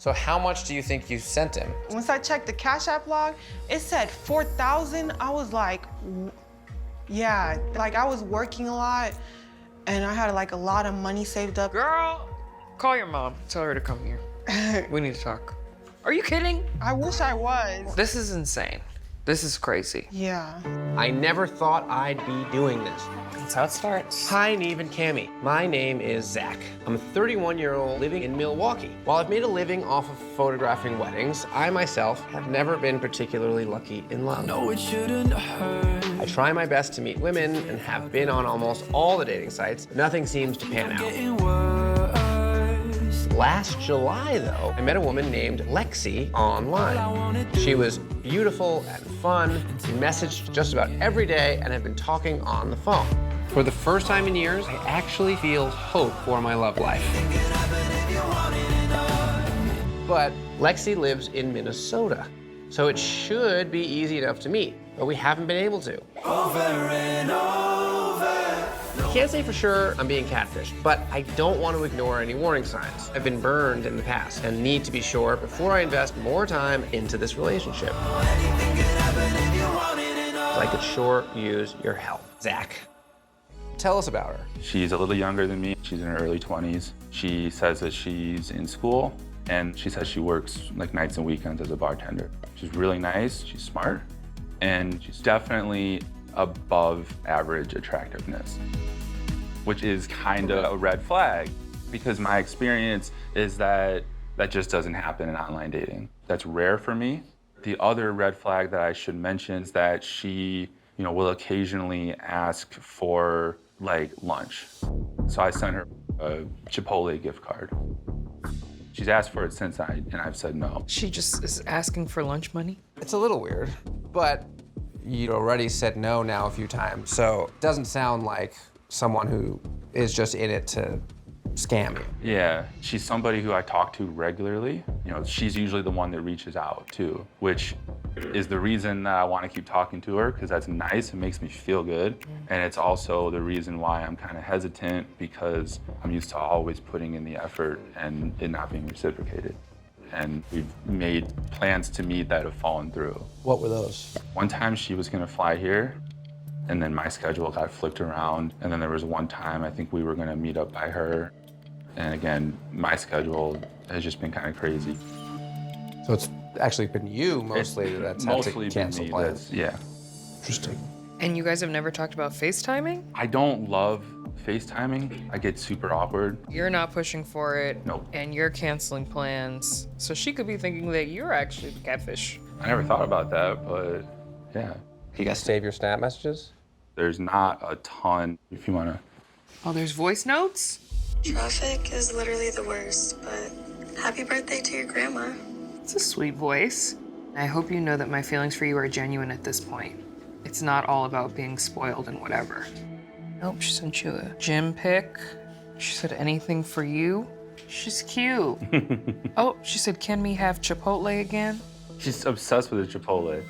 So how much do you think you sent him? Once I checked the Cash App log, it said 4,000. I was like, yeah, like I was working a lot and I had like a lot of money saved up. Girl, call your mom. Tell her to come here. We need to talk. Are you kidding? I wish I was. This is insane. This is crazy. Yeah. I never thought I'd be doing this. That's how it starts. Hi, Neve and Cammie. My name is Zach. I'm a 31-year-old living in Milwaukee. While I've made a living off of photographing weddings, I myself have never been particularly lucky in love. No, it shouldn't hurt. I try my best to meet women and have been on almost all the dating sites. Nothing seems to pan out. Last July, though, I met a woman named Lexi online. She was beautiful and fun. We messaged just about every day and have been talking on the phone. For the first time in years, I actually feel hope for my love life. But Lexi lives in Minnesota, so it should be easy enough to meet, but we haven't been able to. Over and over. I can't say for sure I'm being catfished, but I don't want to ignore any warning signs. I've been burned in the past and need to be sure before I invest more time into this relationship. I could sure use your help. Zach, tell us about her. She's a little younger than me. She's in her early 20s. She says that she's in school, and she says she works like nights and weekends as a bartender. She's really nice, she's smart, and she's definitely above average attractiveness, which is kind of a red flag because my experience is that that just doesn't happen in online dating. That's rare for me. The other red flag that I should mention is that she, will occasionally ask for like lunch. So I sent her a Chipotle gift card. She's asked for it since and I've said no. She just is asking for lunch money? It's a little weird, but you already said no now a few times, so it doesn't sound like someone who is just in it to scam you. Yeah, she's somebody who I talk to regularly. She's usually the one that reaches out too, which is the reason that I want to keep talking to her because that's nice, it makes me feel good. And it's also the reason why I'm kind of hesitant because I'm used to always putting in the effort and it not being reciprocated. And we've made plans to meet that have fallen through. What were those? One time she was gonna fly here, and then my schedule got flipped around. And then there was one time I think we were gonna meet up by her. And again, my schedule has just been kind of crazy. So it's actually been you mostly that's had to cancel plans. Yeah. Interesting. And you guys have never talked about FaceTiming? I don't love FaceTiming. I get super awkward. You're not pushing for it. Nope. And you're canceling plans. So she could be thinking that you're actually the catfish. I never thought about that, but yeah. You guys save your snap messages? There's not a ton, if you wanna. Oh, there's voice notes? Traffic is literally the worst, but happy birthday to your grandma. It's a sweet voice. I hope you know that my feelings for you are genuine at this point. It's not all about being spoiled and whatever. Nope, she sent you a gym pic. She said anything for you. She's cute. Oh, she said, can we have Chipotle again? She's obsessed with the Chipotle.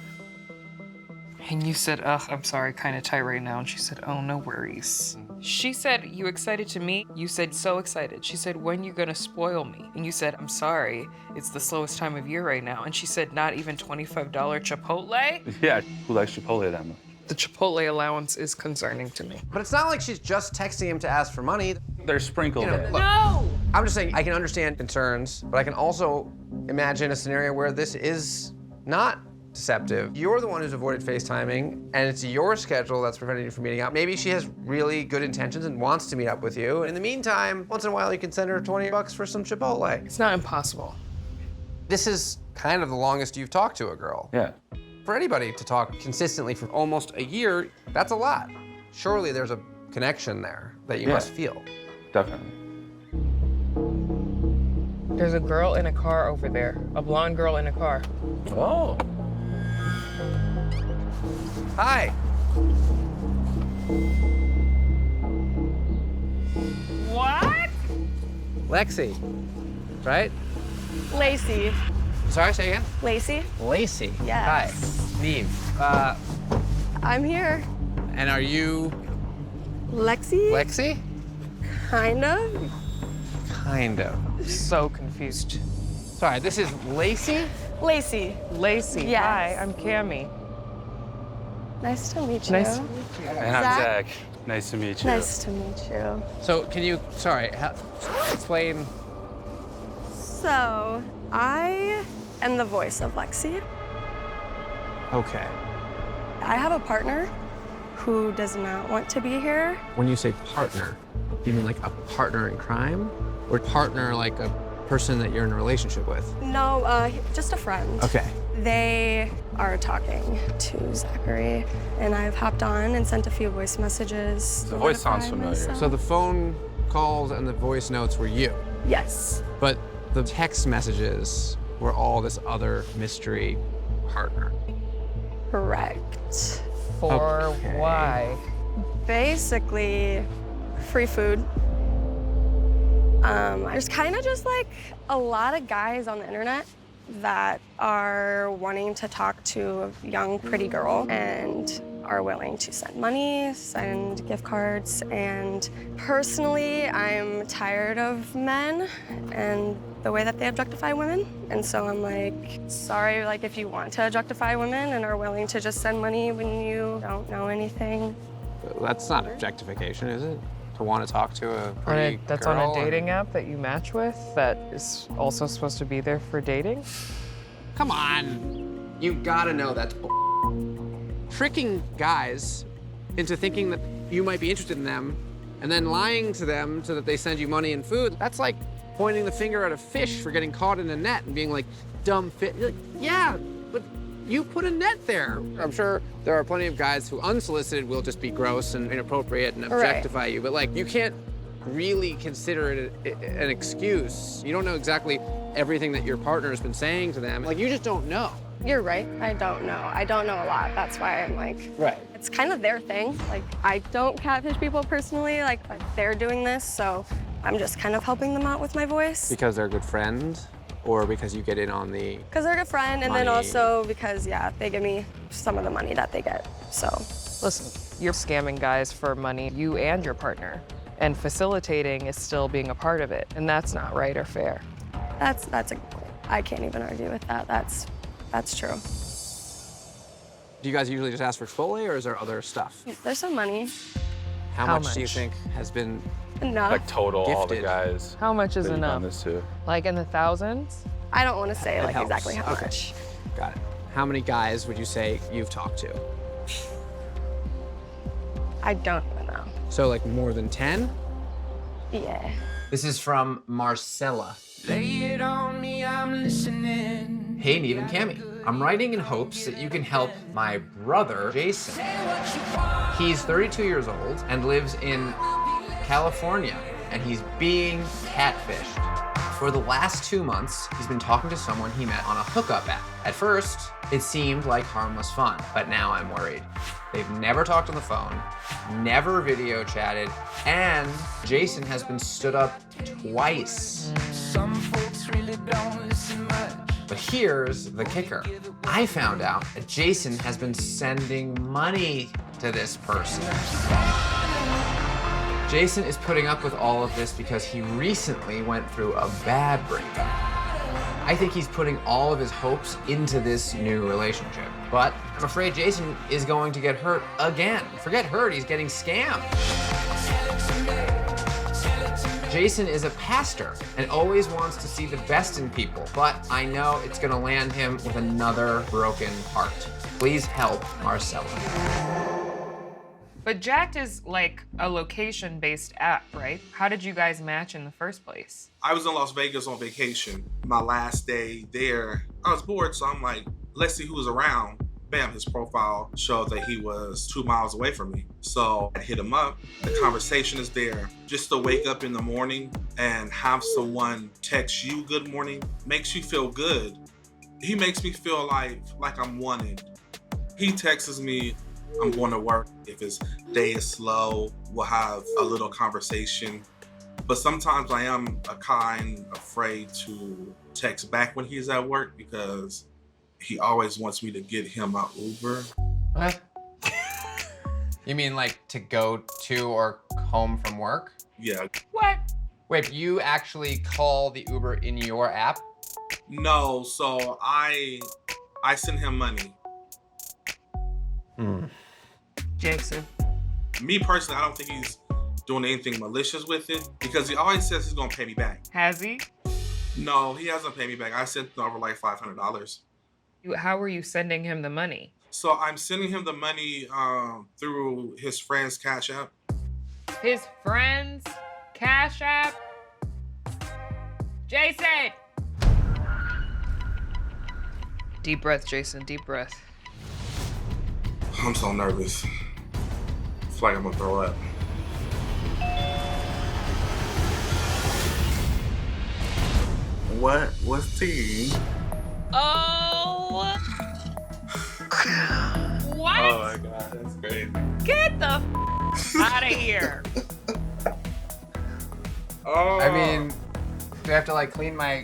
And you said, ugh, I'm sorry, kind of tight right now. And she said, oh, no worries. She said, you excited to meet? You said, so excited. She said, when you gonna spoil me? And you said, I'm sorry, it's the slowest time of year right now. And she said, not even $25 Chipotle? Yeah, who likes Chipotle that much? The Chipotle allowance is concerning to me. But it's not like she's just texting him to ask for money. They're sprinkled in. Look, No! I'm just saying I can understand concerns, but I can also imagine a scenario where this is not deceptive. You're the one who's avoided FaceTiming, and it's your schedule that's preventing you from meeting up. Maybe she has really good intentions and wants to meet up with you. And in the meantime, once in a while, you can send her $20 for some Chipotle. It's not impossible. This is kind of the longest you've talked to a girl. Yeah. For anybody to talk consistently for almost a year, that's a lot. Surely there's a connection there that you must feel. Definitely. There's a girl in a car over there, a blonde girl in a car. Oh. Hi. What? Lexi, right? Lacey. Sorry, say again? Lacey? Lacey. Yes. Hi. Neve. I'm here. And are you Lexi? Lexi? Kind of. Kind of. So confused. Sorry, this is Lacey? Lacey. Lacey, Yes. hi, I'm Cammie. Nice to meet you. Nice to meet you. And I'm Zach. Zach. Nice to meet you. Nice to meet you. So can you, sorry, explain? So, I am the voice of Lexi. Okay. I have a partner who does not want to be here. When you say partner, you mean like a partner in crime? Or partner like a person that you're in a relationship with? No, just a friend. Okay. They are talking to Zachary, and I've hopped on and sent a few voice messages. The voice sounds notifying familiar. myself. So the phone calls and the voice notes were you, Yes. but the text messages were all this other mystery partner. Correct. For Okay. why? Basically, free food. There's kind of just like a lot of guys on the internet that are wanting to talk to a young, pretty girl and are willing to send money, send gift cards, and personally, I'm tired of men and the way that they objectify women. And so I'm like, sorry, like if you want to objectify women and are willing to just send money when you don't know anything. That's not objectification, is it? To want to talk to a pretty That's girl on a and- dating app that you match with that is also supposed to be there for dating? Come on. You gotta know that's tricking guys into thinking that you might be interested in them and then lying to them so that they send you money and food. That's like pointing the finger at a fish for getting caught in a net and being like, dumb fish. Like, yeah, but you put a net there. I'm sure there are plenty of guys who unsolicited will just be gross and inappropriate and objectify you, but like you can't really consider it an excuse. You don't know exactly everything that your partner has been saying to them. Like you just don't know. You're right, I don't know. I don't know a lot. That's why I'm like, Right. it's kind of their thing. Like, I don't catfish people personally, like, but they're doing this, so I'm just kind of helping them out with my voice. Because they're a good friend, or because you get in on the... Because they're a good friend, and then Money. also because, yeah, they give me some of the money that they get, so. Listen, you're scamming guys for money, you and your partner. And facilitating is still being a part of it, and that's not right or fair. That's a good point. I can't even argue with that. That's true. Do you guys usually just ask for Chipotle, or is there other stuff? There's some money. How How much do you much? think has been... Enough. Like total, all the Gifted. guys. How much is that you've done enough? this to. Like in the thousands? I don't want to say It like helps. exactly how Okay. much. Got it. How many guys would you say you've talked to? I don't even know. So like more than 10? Yeah. This is from Marcella. Lay it on me, I'm listening. Hey, Neve and Cammie. I'm writing in hopes that you can help my brother, Jason. He's 32 years old and lives in California, and he's being catfished. For the last 2 months, he's been talking to someone he met on a hookup app. At first, it seemed like harmless fun, but now I'm worried. They've never talked on the phone, never video chatted, and Jason has been stood up twice. Some folks really don't listen much. But here's the kicker. I found out that Jason has been sending money to this person. Jason is putting up with all of this because he recently went through a bad breakup. I think he's putting all of his hopes into this new relationship. But I'm afraid Jason is going to get hurt again. Forget hurt, he's getting scammed. Jason is a pastor and always wants to see the best in people, but I know it's gonna land him with another broken heart. Please help Marcella. But Jacked is like a location-based app, right? How did you guys match in the first place? I was in Las Vegas on vacation. My last day there, I was bored, so I'm like, let's see who's around. Bam, his profile showed that he was 2 miles away from me. So I hit him up. The conversation is there. Just to wake up in the morning and have someone text you good morning makes you feel good. He makes me feel like I'm wanted. He texts me, I'm going to work. If his day is slow, we'll have a little conversation. But sometimes I am afraid to text back when he's at work because he always wants me to get him an Uber. What? You mean like to go to or home from work? Yeah. What? Wait, you actually call the Uber in your app? No, so I send him money. Jason. Me personally, I don't think he's doing anything malicious with it because he always says he's gonna pay me back. Has he? No, he hasn't paid me back. I sent over like $500. How are you sending him the money? So I'm sending him the money through his friend's Cash App. His friend's Cash App? Jason! Deep breath, Jason, deep breath. I'm so nervous. I feel like I'm gonna throw up. What's tea? Oh! What? Oh my God, that's great. Get the out of here. Oh. I mean, do I have to like clean my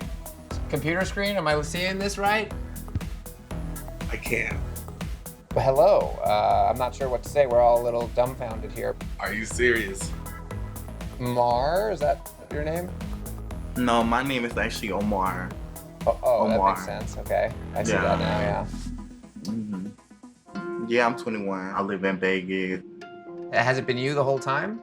computer screen? Am I seeing this right? I can't. Well, hello. I'm not sure what to say. We're all a little dumbfounded here. Are you serious? Mar, is that your name? No, my name is actually Omar. Oh, Omar. that makes sense. Okay, I see that now. Yeah. Yeah, I'm 21. I live in Vegas. Has it been you the whole time?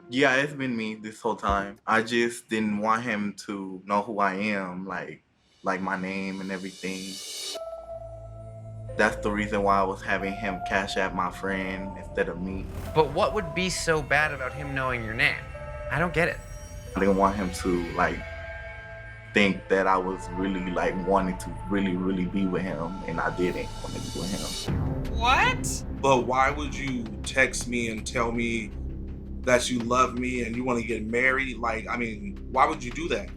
Yeah, it's been me this whole time. I just didn't want him to know who I am, like my name and everything. That's the reason why I was having him Cash App my friend instead of me. But what would be so bad about him knowing your name? I don't get it. I didn't want him to think that I was really wanting to really be with him, and I didn't want to be with him. What? But why would you text me and tell me that you love me and you want to get married? Like, I mean, why would you do that?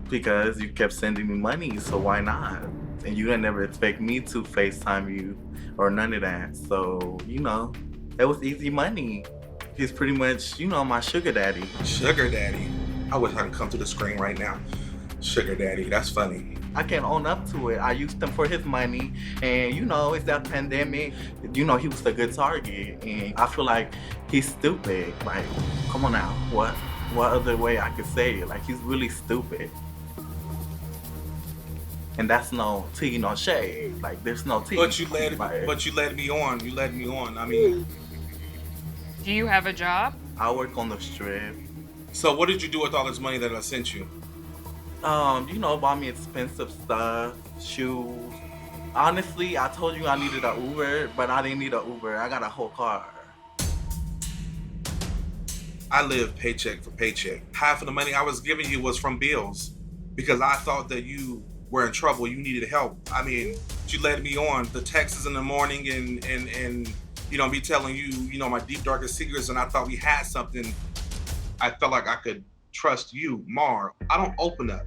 Because you kept sending me money, so why not? And you didn't never expect me to FaceTime you or none of that. So, it was easy money. He's pretty much, my sugar daddy. Sugar daddy? I wish I could come to the screen right now. Sugar daddy, that's funny. I can own up to it. I used him for his money, and it's that pandemic. He was a good target, and I feel like he's stupid. Like, come on now, what other way I could say it? Like, he's really stupid. And that's no tea, no shade. Like, there's no tea. But you led me on. You led me on. I mean, Do you have a job? I work on the strip. So what did you do with all this money that I sent you? Bought me expensive stuff, shoes. Honestly, I told you I needed an Uber, but I didn't need an Uber. I got a whole car. I live paycheck for paycheck. Half of the money I was giving you was from bills because I thought that you were in trouble. You needed help. I mean, you led me on. The texts in the morning and me telling you, my deep, darkest secrets, and I thought we had something. I felt like I could trust you, Mar. I don't open up.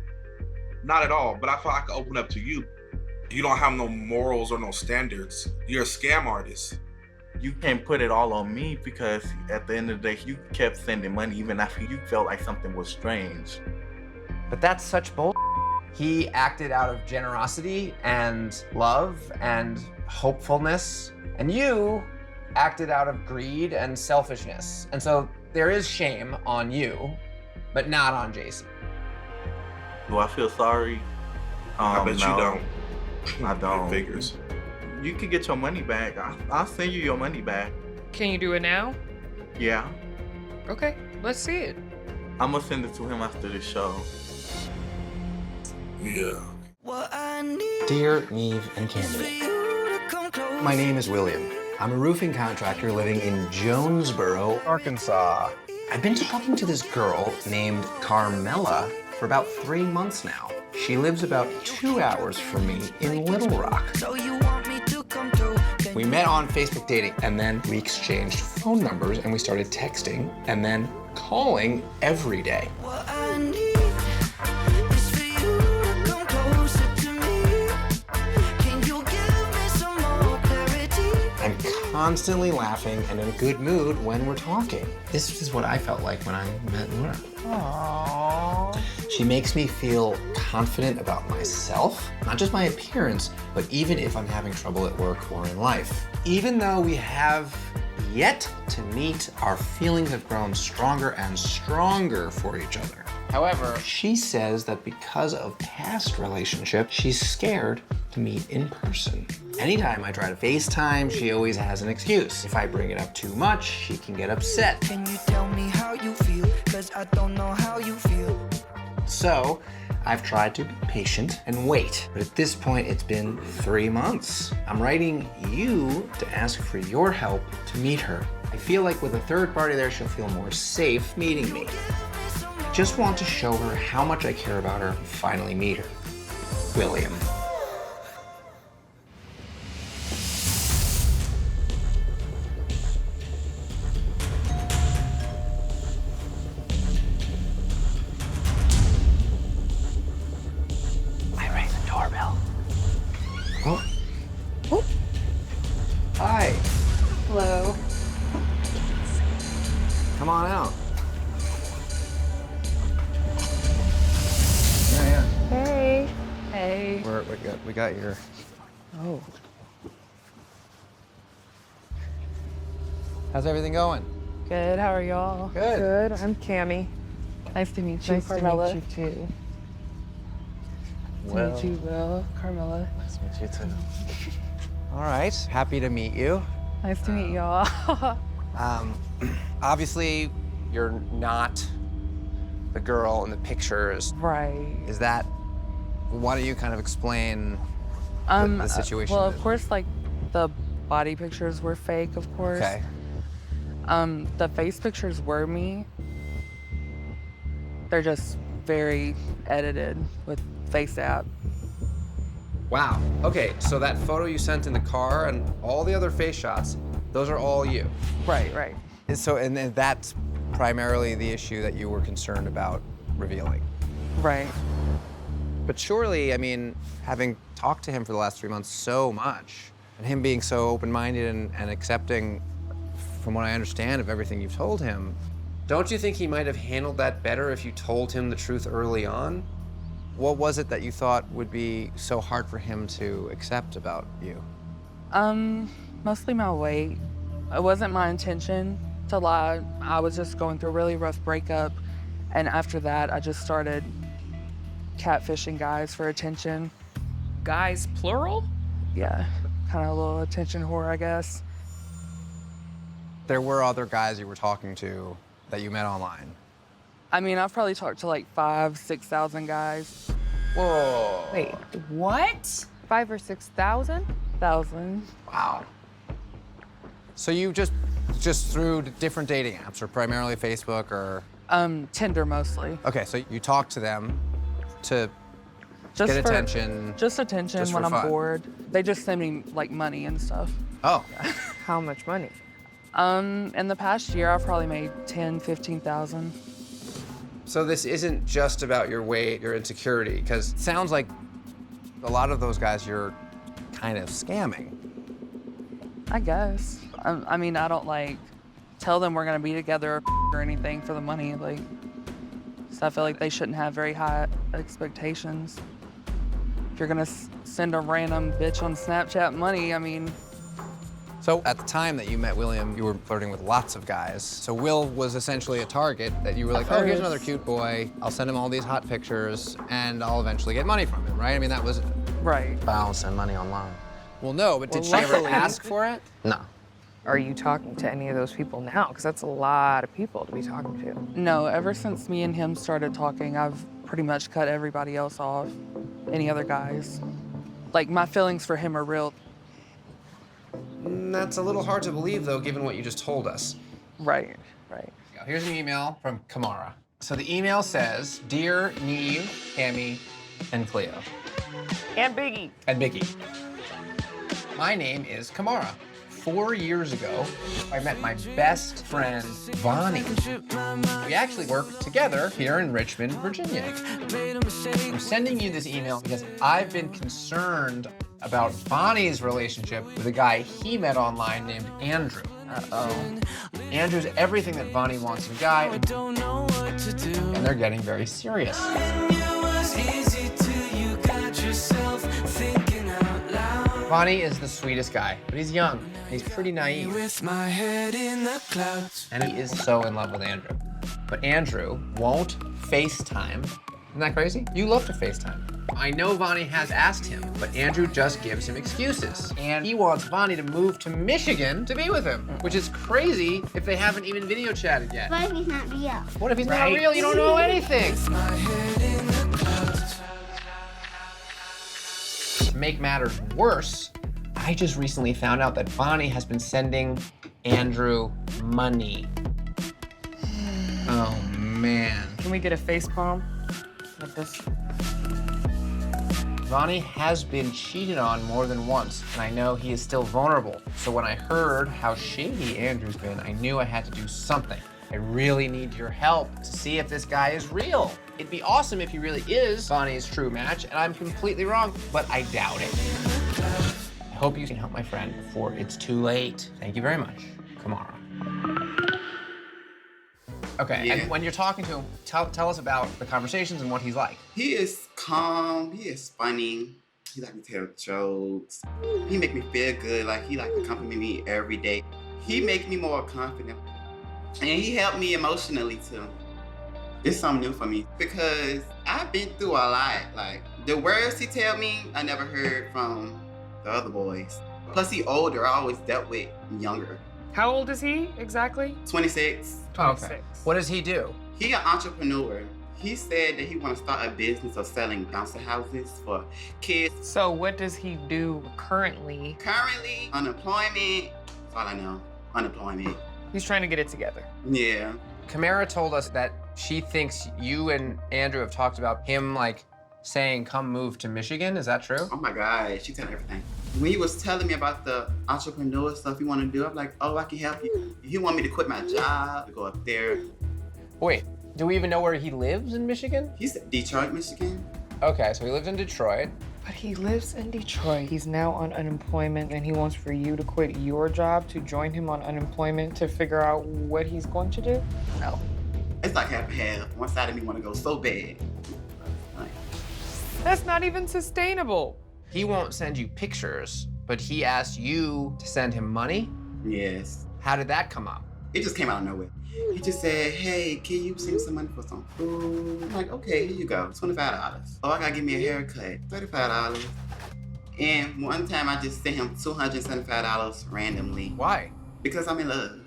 Not at all, but I felt I could open up to you. You don't have no morals or no standards. You're a scam artist. You can't put it all on me because at the end of the day, you kept sending money even after you felt like something was strange. But that's such bull. He acted out of generosity and love and hopefulness, and you acted out of greed and selfishness. And so there is shame on you, but not on Jason. Do I feel sorry? I bet no, you don't. I don't. Figures. You can get your money back. I'll send you your money back. Can you do it now? Yeah. Okay, let's see it. I'm gonna send it to him after the show. Yeah. Dear Neve and Candy, my name is William. I'm a roofing contractor living in Jonesboro, Arkansas. I've been talking to this girl named Carmela for about 3 months now. She lives about 2 hours from me in Little Rock. We met on Facebook dating, and then we exchanged phone numbers, and we started texting, and then calling every day. I'm constantly laughing and in a good mood when we're talking. This is what I felt like when I met Laura. Aww. She makes me feel confident about myself, not just my appearance, but even if I'm having trouble at work or in life. Even though we have yet to meet, our feelings have grown stronger and stronger for each other. However, she says that because of past relationships, she's scared to meet in person. Anytime I try to FaceTime, she always has an excuse. If I bring it up too much, she can get upset. Can you tell me how you feel? Cause I don't know how you feel. So, I've tried to be patient and wait. But at this point, it's been 3 months. I'm writing you to ask for your help to meet her. I feel like with a third party there, she'll feel more safe meeting me. Just want to show her how much I care about her and finally meet her. William. I rang the doorbell. Oh. Oh. Hi. Hello. Come on out. Yeah. Hey. Hey. We got your. Oh. How's everything going? Good. How are y'all? Good. Good. I'm Cammy. Nice to meet you, Carmela. Nice to meet you too. Nice to meet you, Will. Carmela. Nice to meet you too. All right. Happy to meet you. Nice to meet y'all. Obviously, you're not the girl in the pictures. Right. Is that? Why don't you kind of explain the situation? Well, of course, like the body pictures were fake, of course. Okay. The face pictures were me. They're just very edited with face app. Wow. Okay, so that photo you sent in the car and all the other face shots, those are all you. Right, right. And then that's primarily the issue that you were concerned about revealing. Right. But surely, I mean, having talked to him for the last 3 months so much, and him being so open-minded and accepting, from what I understand, of everything you've told him. Don't you think he might have handled that better if you told him the truth early on? What was it that you thought would be so hard for him to accept about you? Mostly my weight. It wasn't my intention to lie. I was just going through a really rough breakup. And after that, I just started catfishing guys for attention. Guys, plural? Yeah, kind of a little attention whore, I guess. There were other guys you were talking to that you met online. I mean, I've probably talked to like 5,000, 6,000 guys. Whoa. Wait, what? 5,000 or 6,000? 1,000. Wow. So you just through different dating apps, or primarily Facebook, or? Tinder mostly. Okay, so you talk to them to Just get for- attention. Just attention just when for I'm fun. bored. They just send me like money and stuff. Oh. How much money? In the past year, I've probably made 10,000, 15,000. So this isn't just about your weight, your insecurity, because It sounds like a lot of those guys you're kind of scamming. I guess. I mean, I don't like tell them we're gonna be together or anything for the money. Like, so I feel like they shouldn't have very high expectations. If you're gonna send a random bitch on Snapchat money, I mean. So at the time that you met William, you were flirting with lots of guys. So Will was essentially a target that you were like, oh, here's another cute boy. I'll send him all these hot pictures and I'll eventually get money from him, right? I mean, that was. Right. But I don't send money online. Well, no, but did she ever luckily- ask for it? No. Are you talking to any of those people now? Because that's a lot of people to be talking to. No, ever since me and him started talking, I've pretty much cut everybody else off. Any other guys. Like, my feelings for him are real. that's a little hard to believe, though, given what you just told us. Right, right. Here's an email from Kamara. So the email says, Dear Neve, Cammy, and Cleo. And Biggie. And Mickey. My name is Kamara. 4 years ago, I met my best friend, Vonnie. We actually worked together here in Richmond, Virginia. I'm sending you this email because I've been concerned about Vonnie's relationship with a guy he met online named Andrew. Uh-oh. Andrew's everything that Vonnie wants in a guy, and they're getting very serious. Vonnie is the sweetest guy, but he's young. He's pretty naive. With my head in the clouds. And he is so in love with Andrew. But Andrew won't FaceTime. Isn't that crazy? You love to FaceTime. I know Vonnie has asked him, but Andrew just gives him excuses. And he wants Vonnie to move to Michigan to be with him, which is crazy if they haven't even video chatted yet. What if he's not real? What if he's not real? You don't know anything. To make matters worse, I just recently found out that Vonnie has been sending Andrew money. Oh, man. Can we get a face palm like this? Vonnie has been cheated on more than once, and I know he is still vulnerable. So when I heard how shady Andrew's been, I knew I had to do something. I really need your help to see if this guy is real. It'd be awesome if he really is Vonnie's true match, and I'm completely wrong, but I doubt it. I hope you can help my friend before it's too late. Thank you very much, Kamara. Okay, and when you're talking to him, tell us about the conversations and what he's like. He is calm, he is funny, he like to tell jokes. He make me feel good, like he like to compliment me every day. He makes me more confident. And he helped me emotionally too. It's something new for me because I've been through a lot. Like the words he tell me, I never heard from the other boys. Plus he older, I always dealt with younger. How old is he exactly? 26. Oh, okay. What does he do? He an entrepreneur. He said that he want to start a business of selling bouncer houses for kids. So what does he do currently? Currently, unemployment. That's all I know. Unemployment. He's trying to get it together. Yeah. Kamara told us that she thinks you and Andrew have talked about him like saying, come move to Michigan. Is that true? Oh my God, she telling everything. When he was telling me about the entrepreneur stuff he want to do, I'm like, oh, I can help you. He want me to quit my job, to go up there. Wait, do we even know where he lives in Michigan? He's in Detroit, Michigan. Okay, so he lives in Detroit. But he lives in Detroit. He's now on unemployment and he wants for you to quit your job to join him on unemployment to figure out what he's going to do? No. It's like half and half. One side of me want to go so bad. That's not even sustainable. He won't send you pictures, but he asked you to send him money? Yes. How did that come up? It just came out of nowhere. He just said, hey, can you send me some money for some food? I'm like, okay, here you go, $25. Oh, I gotta give me a haircut, $35. And one time I just sent him $275 randomly. Why? Because I'm in love.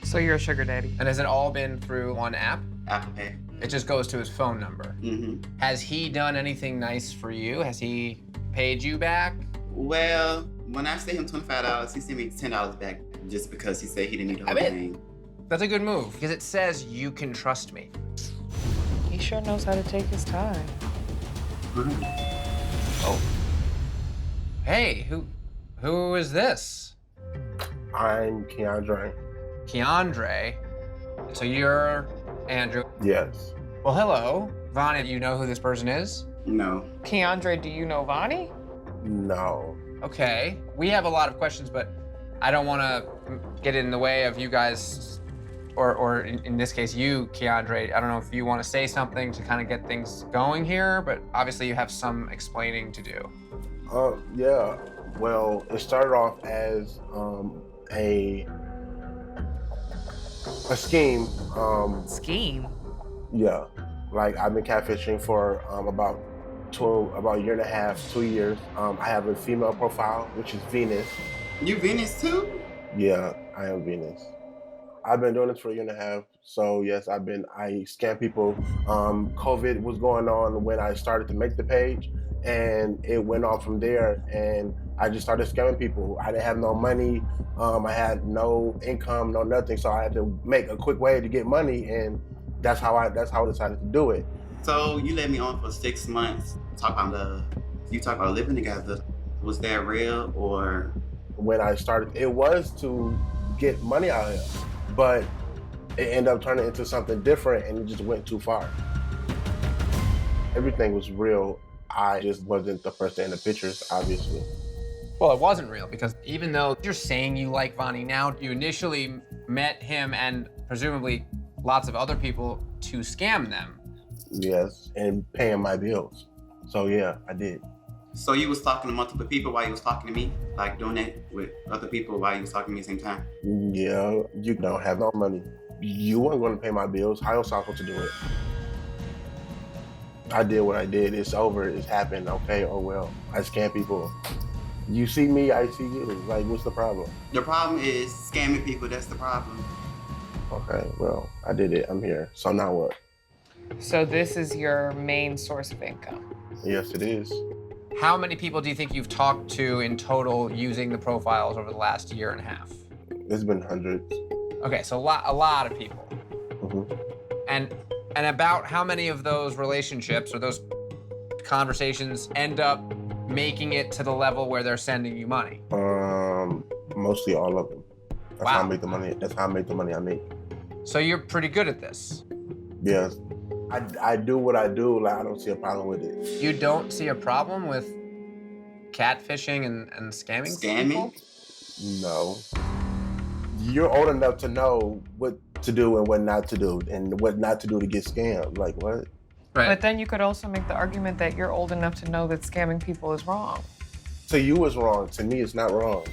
So you're a sugar daddy. And has it all been through one app? Apple Pay. It just goes to his phone number. Mm-hmm. Has he done anything nice for you? Has he paid you back? Well, when I sent him $25, he sent me $10 back just because he said he didn't need the whole thing. That's a good move because it says you can trust me. He sure knows how to take his time. Oh. Hey, who is this? I'm Keandre. Keandre? So you're Andrew? Yes. Well, hello. Vonnie, do you know who this person is? No. Keandre, do you know Vonnie? No. Okay. We have a lot of questions, but I don't want to get in the way of you guys, or in this case, you, Keandre. I don't know if you want to say something to kind of get things going here, but obviously you have some explaining to do. Yeah. Well, it started off as a scheme. Scheme? Yeah. Like I've been catfishing for about a year and a half, 2 years. I have a female profile, which is Venus. You Venus too? Yeah, I am Venus. I've been doing this for a year and a half. So yes, I scam people. COVID was going on when I started to make the page, and it went on from there. And I just started scamming people. I didn't have no money. I had no income, no nothing. So I had to make a quick way to get money, and that's how I decided to do it. So you let me on for 6 months. Talk about love. You talk about living together. Was that real or? When I started, it was to get money out of him, but it ended up turning into something different, and it just went too far. Everything was real. I just wasn't the person in the pictures, obviously. Well, it wasn't real because even though you're saying you like Vonnie now, you initially met him and presumably lots of other people to scam them. Yes, and paying my bills. So yeah, I did. So you was talking to multiple people while you was talking to me? Like doing that with other people while you was talking to me at the same time? Yeah, you don't have no money. You weren't going to pay my bills. How else I was supposed to do it? I did what I did. It's over. It's happened. Okay, oh well. I scam people. You see me, I see you. Like, what's the problem? The problem is scamming people. That's the problem. Okay, well, I did it. I'm here. So now what? So this is your main source of income? Yes, it is. How many people do you think you've talked to in total using the profiles over the last year and a half? It's been hundreds. Okay, so a lot of people. And about how many of those relationships or those conversations end up making it to the level where they're sending you money? Mostly all of them. That's how I make the money. That's how I make the money I make. So you're pretty good at this. Yes. I do what I do. Like, I don't see a problem with it. You don't see a problem with catfishing and scamming people? No. You're old enough to know what to do and what not to do, and what not to do to get scammed. Like, what? Right. But then you could also make the argument that you're old enough to know that scamming people is wrong. To you, it's wrong. To me, it's not wrong.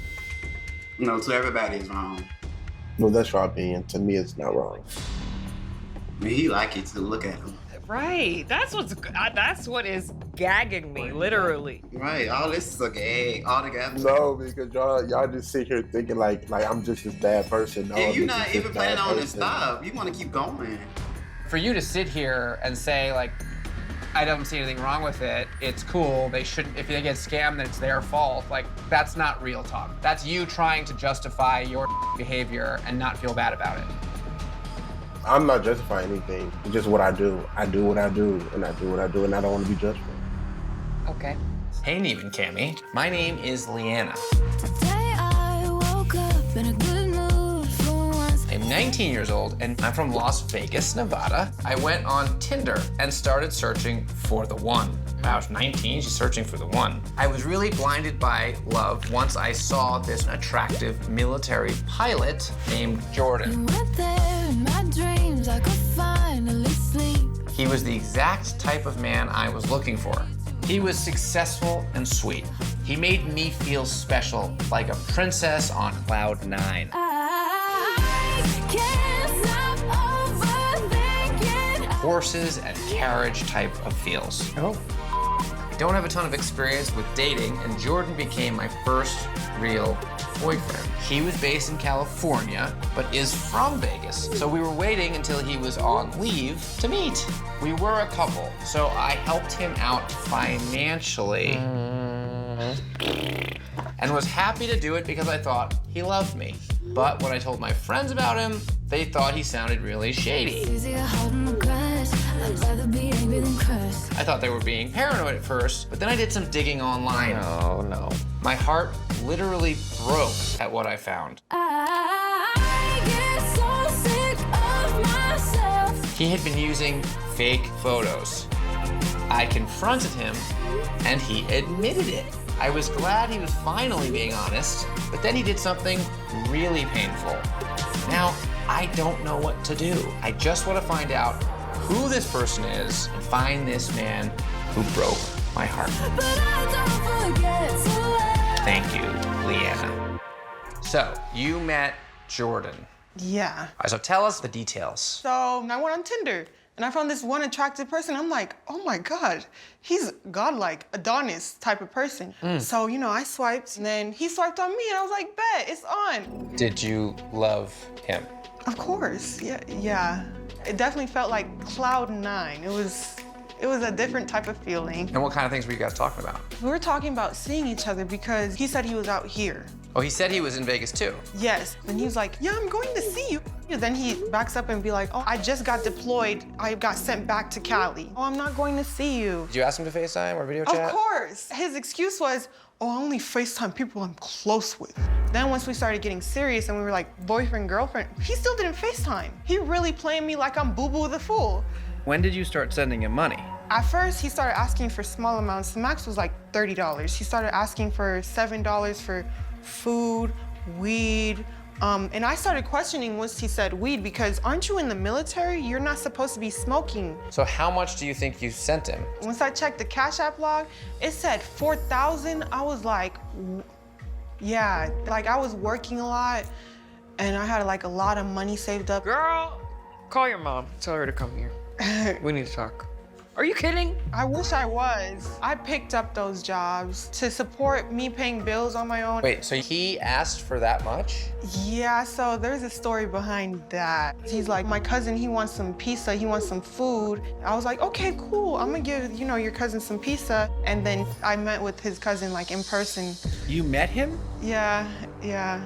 No, to everybody, it's wrong. No, that's your opinion. To me, it's not wrong. I mean, he like it to look at him. Right. That's what is gagging me, literally. Right. All this is a gag all together. No, because y'all just sit here thinking like I'm just this bad person. No, If you're not even planning on to stop, you want to keep going. For you to sit here and say, like, I don't see anything wrong with it, it's cool, they shouldn't, if they get scammed, then it's their fault. Like, that's not real talk. That's you trying to justify your behavior and not feel bad about it. I'm not justifying anything. It's just what I do. I do what I do, and I do what I do, and I don't want to be judged for it. Okay. Hey, Neve and Cammy. My name is Lyanna. I'm 19 years old, and I'm from Las Vegas, Nevada. I went on Tinder and started searching for the one. I was 19, she's searching for the one. I was really blinded by love once I saw this attractive military pilot named Jordan. He was the exact type of man I was looking for. He was successful and sweet. He made me feel special, like a princess on cloud 9. Horses and carriage type of feels. Oh. I don't have a ton of experience with dating, and Jordan became my first real boyfriend. He was based in California, but is from Vegas. So we were waiting until he was on leave to meet. We were a couple, so I helped him out financially. And was happy to do it because I thought he loved me. But when I told my friends about him, they thought he sounded really shady. I thought they were being paranoid at first, but then I did some digging online. Oh no. My heart literally broke at what I found. He had been using fake photos. I confronted him, and he admitted it. I was glad he was finally being honest, but then he did something really painful. Now, I don't know what to do. I just want to find out who this person is and find this man who broke my heart. Thank you, Lyanna. So, you met Jordan. Yeah. All right, so tell us the details. So I went on Tinder and I found this one attractive person. I'm like, oh my God, he's godlike, Adonis type of person. So, you know, I swiped and then he swiped on me and I was like, bet, it's on. Did you love him? Of course, yeah. It definitely felt like cloud 9. It was a different type of feeling. And what kind of things were you guys talking about? We were talking about seeing each other because he said he was out here. Oh, he said he was in Vegas too. Yes, and he was like, yeah, I'm going to see you. Then he backs up and be like, oh, I just got deployed. I got sent back to Cali. Oh, I'm not going to see you. Did you ask him to FaceTime or video chat? Of course. His excuse was, oh, I only FaceTime people I'm close with. Then once we started getting serious and we were like boyfriend, girlfriend, he still didn't FaceTime. He really playing me like I'm Boo Boo the Fool. When did you start sending him money? At first, he started asking for small amounts. The max was like $30. He started asking for $7 for food, weed, and I started questioning once he said weed because aren't you in the military? You're not supposed to be smoking. So how much do you think you sent him? Once I checked the Cash App log, it said 4,000. I was like, yeah, like I was working a lot and I had like a lot of money saved up. Girl, call your mom. Tell her to come here. We need to talk. Are you kidding? I wish I was. I picked up those jobs to support me paying bills on my own. Wait, so he asked for that much? Yeah, so there's a story behind that. He's like, my cousin, he wants some pizza, he wants some food. I was like, okay, cool. I'm gonna give, you know, your cousin some pizza. And then I met with his cousin, like, in person. You met him? Yeah.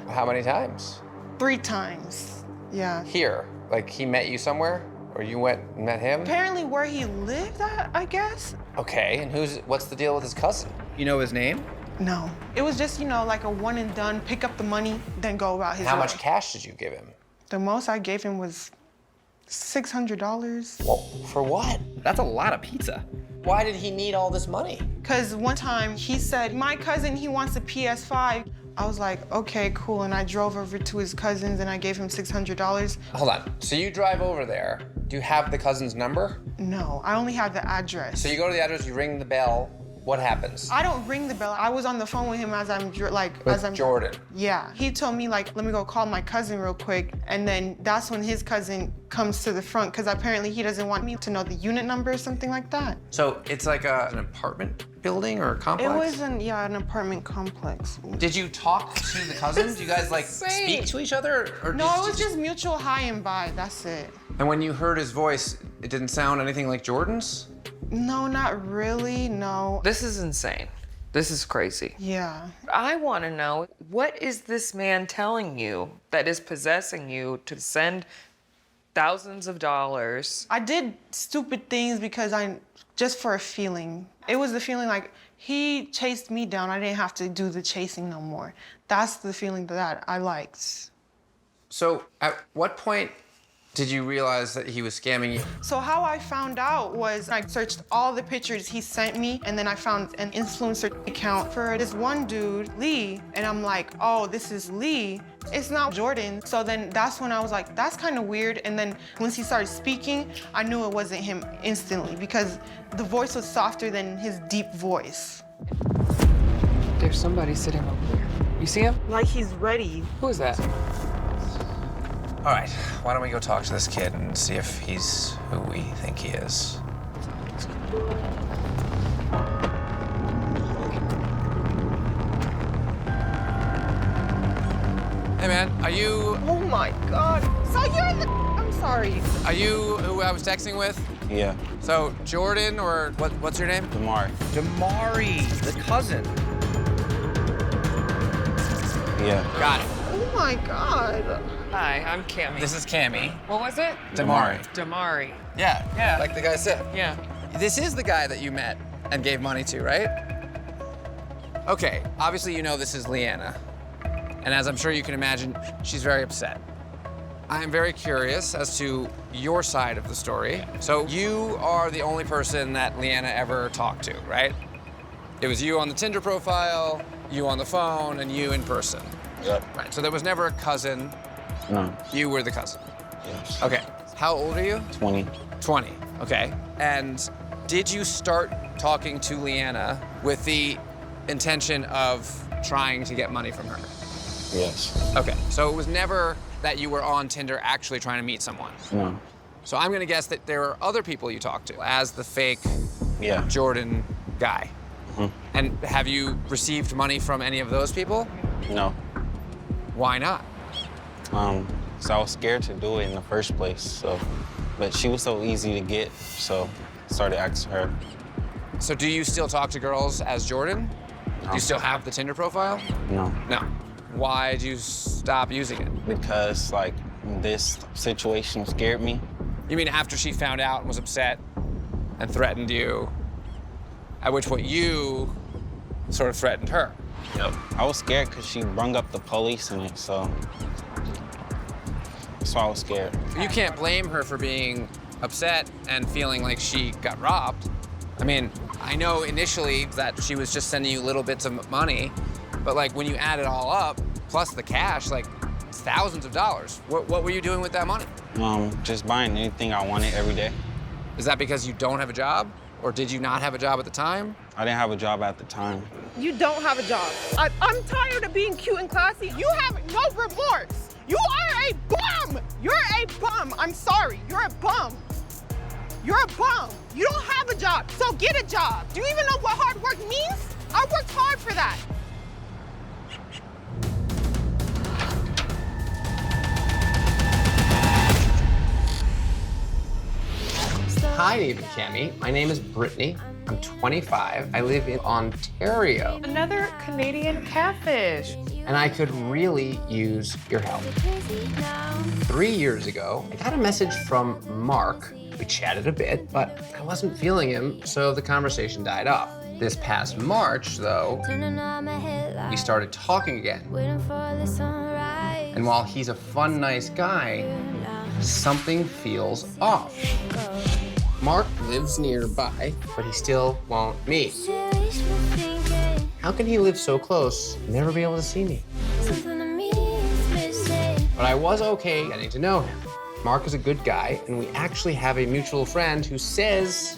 How many times? 3 times, yeah. Here, like he met you somewhere? Or you went and met him? Apparently where he lived at, I guess. Okay, and what's the deal with his cousin? You know his name? No. It was just, you know, like a one and done, pick up the money, then go about his How way. much cash did you give him? The most I gave him was $600. Well, for what? That's a lot of pizza. Why did he need all this money? Because one time he said, my cousin, he wants a PS5. I was like, okay, cool. And I drove over to his cousin's and I gave him $600. Hold on, so you drive over there. Do you have the cousin's number? No, I only have the address. So you go to the address, you ring the bell. What happens? I don't ring the bell. I was on the phone with him as I'm Jordan. Yeah. He told me, like, let me go call my cousin real quick. And then that's when his cousin comes to the front, because apparently he doesn't want me to know the unit number or something like that. So it's like an apartment building or a complex? It was an apartment complex. Did you talk to the cousin? Do you guys like speak to each other? Or No, it was just mutual hi and bye, that's it. And when you heard his voice, it didn't sound anything like Jordan's? No, not really, no. This is insane. This is crazy. Yeah. I want to know, what is this man telling you that is possessing you to send thousands of dollars? I did stupid things because just for a feeling. It was the feeling like he chased me down. I didn't have to do the chasing no more. That's the feeling that I liked. So at what point did you realize that he was scamming you? So how I found out was I searched all the pictures he sent me, and then I found an influencer account for this one dude, Lee, and I'm like, oh, this is Lee. It's not Jordan. So then that's when I was like, that's kind of weird. And then once he started speaking, I knew it wasn't him instantly because the voice was softer than his deep voice. There's somebody sitting over there. You see him? Like he's ready. Who is that? All right, why don't we go talk to this kid and see if he's who we think he is. Hey man, are you... Oh my God. So you're the... I'm sorry. Are you who I was texting with? Yeah. So Jordan, or what's your name? Damari. Damari, the cousin. Yeah. Got it. Oh my God. Hi, I'm Cammy. This is Cammy. What was it? Damari. Damari. Yeah, like the guy said. Yeah. This is the guy that you met and gave money to, right? Okay, obviously you know this is Lyanna. And as I'm sure you can imagine, she's very upset. I'm very curious as to your side of the story. So you are the only person that Lyanna ever talked to, right? It was you on the Tinder profile, you on the phone, and you in person. Yep. Right, so there was never a cousin. No. You were the cousin. Yes. Okay, how old are you? 20. 20, okay. And did you start talking to Lyanna with the intention of trying to get money from her? Yes. Okay, so it was never that you were on Tinder actually trying to meet someone? No. So I'm gonna guess that there are other people you talked to as the fake Jordan guy. Mm-hmm. And have you received money from any of those people? No. Why not? So I was scared to do it in the first place, so. But she was so easy to get, so I started asking her. So do you still talk to girls as Jordan? No. Do you still have the Tinder profile? No. No. Why did you stop using it? Because, like, this situation scared me. You mean after she found out and was upset and threatened you, at which point you sort of threatened her? Yep. I was scared because she brung up the police in it, so I was scared. You can't blame her for being upset and feeling like she got robbed. I mean, I know initially that she was just sending you little bits of money, but like when you add it all up, plus the cash, like it's thousands of dollars. What were you doing with that money? Just buying anything I wanted every day. Is that because you don't have a job? Or did you not have a job at the time? I didn't have a job at the time. You don't have a job. I'm tired of being cute and classy. You have no remorse. You are a bum. You're a bum. I'm sorry. You're a bum. You're a bum. You don't have a job, so get a job. Do you even know what hard work means? I worked hard for that. Hi, Eve and Cammy. My name is Brittany. I'm 25. I live in Ontario. Another Canadian catfish. And I could really use your help. 3 years ago, I got a message from Mark. We chatted a bit, but I wasn't feeling him, so the conversation died off. This past March, though, we started talking again. And while he's a fun, nice guy, something feels off. Mark lives nearby, but he still won't meet. How can he live so close and never be able to see me? But I was okay getting to know him. Mark is a good guy, and we actually have a mutual friend who says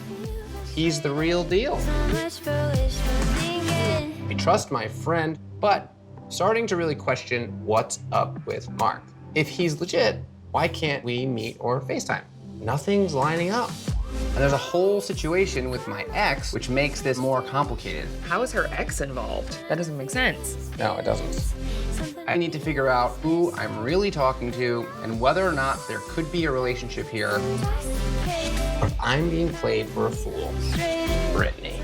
he's the real deal. I trust my friend, but starting to really question what's up with Mark. If he's legit, why can't we meet or FaceTime? Nothing's lining up. And there's a whole situation with my ex, which makes this more complicated. How is her ex involved? That doesn't make sense. No, it doesn't. I need to figure out who I'm really talking to and whether or not there could be a relationship here. Or if I'm being played for a fool. Brittany.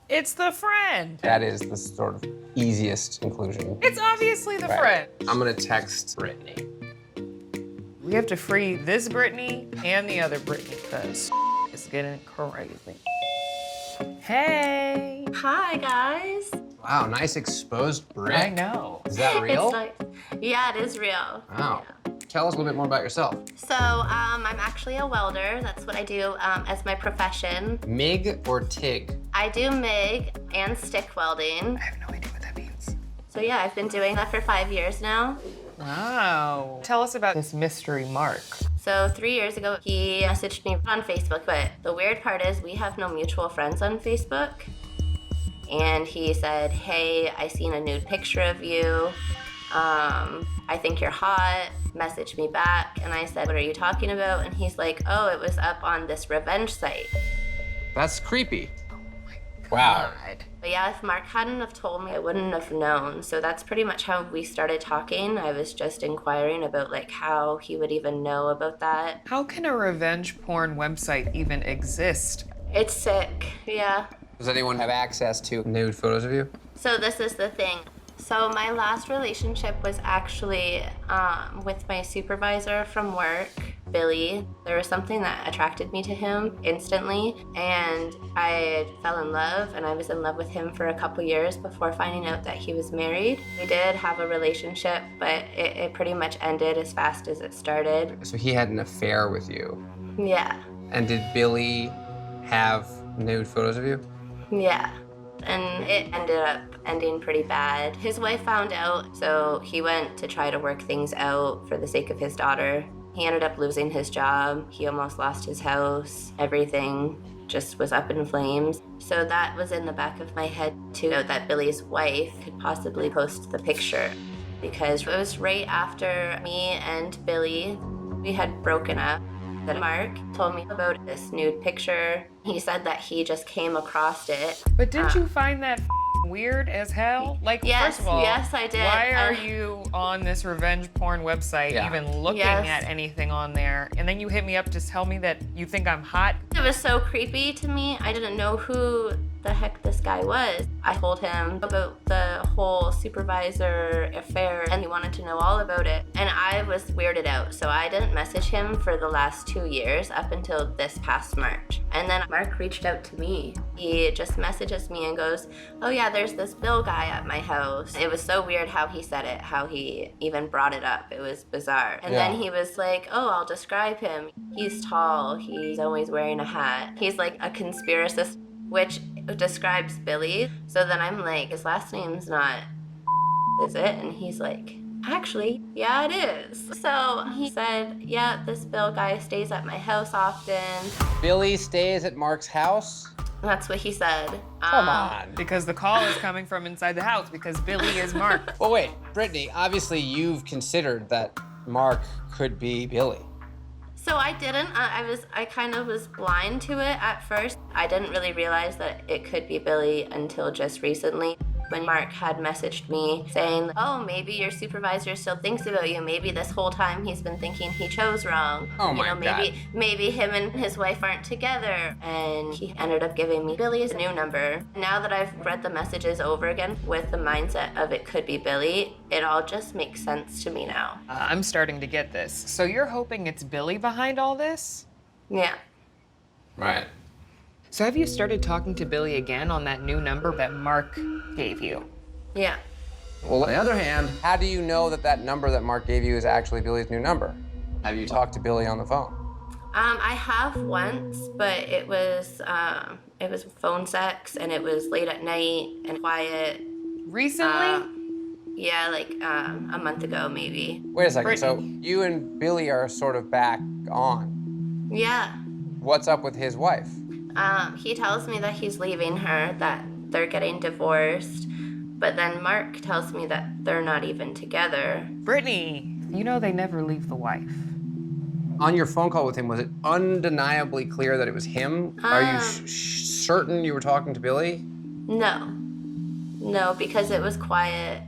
It's the friend. That is the sort of easiest conclusion. It's obviously the Right. friend. I'm gonna text Brittany. We have to free this Brittany and the other Brittany because it's getting crazy. Hey. Hi, guys. Wow, nice exposed Brit. I know. Is that real? It's nice. Yeah, it is real. Wow. Tell us a little bit more about yourself. So, I'm actually a welder. That's what I do as my profession. MIG or TIG? I do MIG and stick welding. I have no idea what that means. So yeah, I've been doing that for 5 years now. Wow. Tell us about this mystery Mark. So 3 years ago, he messaged me on Facebook, but the weird part is we have no mutual friends on Facebook. And he said, hey, I seen a nude picture of you. I think you're hot. Message me back. And I said, what are you talking about? And he's like, oh, it was up on this revenge site. That's creepy. Wow. But yeah, if Mark hadn't have told me, I wouldn't have known. So that's pretty much how we started talking. I was just inquiring about like how he would even know about that. How can a revenge porn website even exist? It's sick, yeah. Does anyone have access to nude photos of you? So this is the thing. So my last relationship was actually with my supervisor from work, Billy. There was something that attracted me to him instantly, and I fell in love, and I was in love with him for a couple years before finding out that he was married. We did have a relationship, but it pretty much ended as fast as it started. So he had an affair with you. Yeah, And did Billy have nude photos of you? yeah. And it ended up ending pretty bad. His wife found out, so he went to try to work things out for the sake of his daughter. He ended up losing his job. He almost lost his house. Everything just was up in flames. So that was in the back of my head too, that Billy's wife could possibly post the picture, because it was right after me and Billy, we had broken up. That Mark told me about this nude picture. He said that he just came across it. But didn't you find that weird as hell? Like, Yes, first of all, yes, I did. Why are you on this revenge porn website even looking Yes. at anything on there? And then you hit me up to tell me that you think I'm hot? It was so creepy to me. I didn't know who the heck this guy was. I told him about the whole supervisor affair, and he wanted to know all about it. And I was weirded out, so I didn't message him for the last 2 years up until this past March. And then Mark reached out to me. He just messages me and goes, oh yeah, there's this Bill guy at my house. It was so weird how he said it, how he even brought it up. It was bizarre. And then he was like, oh, I'll describe him. He's tall. He's always wearing a hat. He's like a conspiracist, which describes Billy. So then I'm like, his last name's not, is it? And he's like, actually, yeah, it is. So he said, yeah, this Bill guy stays at my house often. Billy stays at Mark's house? That's what he said. Come on. Because the call is coming from inside the house because Billy is Mark. Well, wait, Brittany, obviously you've considered that Mark could be Billy? So I didn't. I kind of was blind to it at first. I didn't really realize that it could be Billy until just recently. When Mark had messaged me saying, oh, maybe your supervisor still thinks about you. Maybe this whole time he's been thinking he chose wrong. Oh my God. Maybe him and his wife aren't together. And he ended up giving me Billy's new number. Now that I've read the messages over again with the mindset of it could be Billy, it all just makes sense to me now. I'm starting to get this. So you're hoping it's Billy behind all this? Yeah. Right. So have you started talking to Billy again on that new number that Mark gave you? Yeah. Well, on the other hand, how do you know that that number that Mark gave you is actually Billy's new number? Have you talked to Billy on the phone? I have once, but it was phone sex, and it was late at night and quiet. Recently? Yeah, like a month ago, maybe. Wait a second, so you and Billy are sort of back on. Yeah. What's up with his wife? He tells me that he's leaving her, that they're getting divorced, but then Mark tells me that they're not even together. Brittany, you know they never leave the wife. On your phone call with him, was it undeniably clear that it was him? Are you certain you were talking to Billy? No. No, because it was quiet.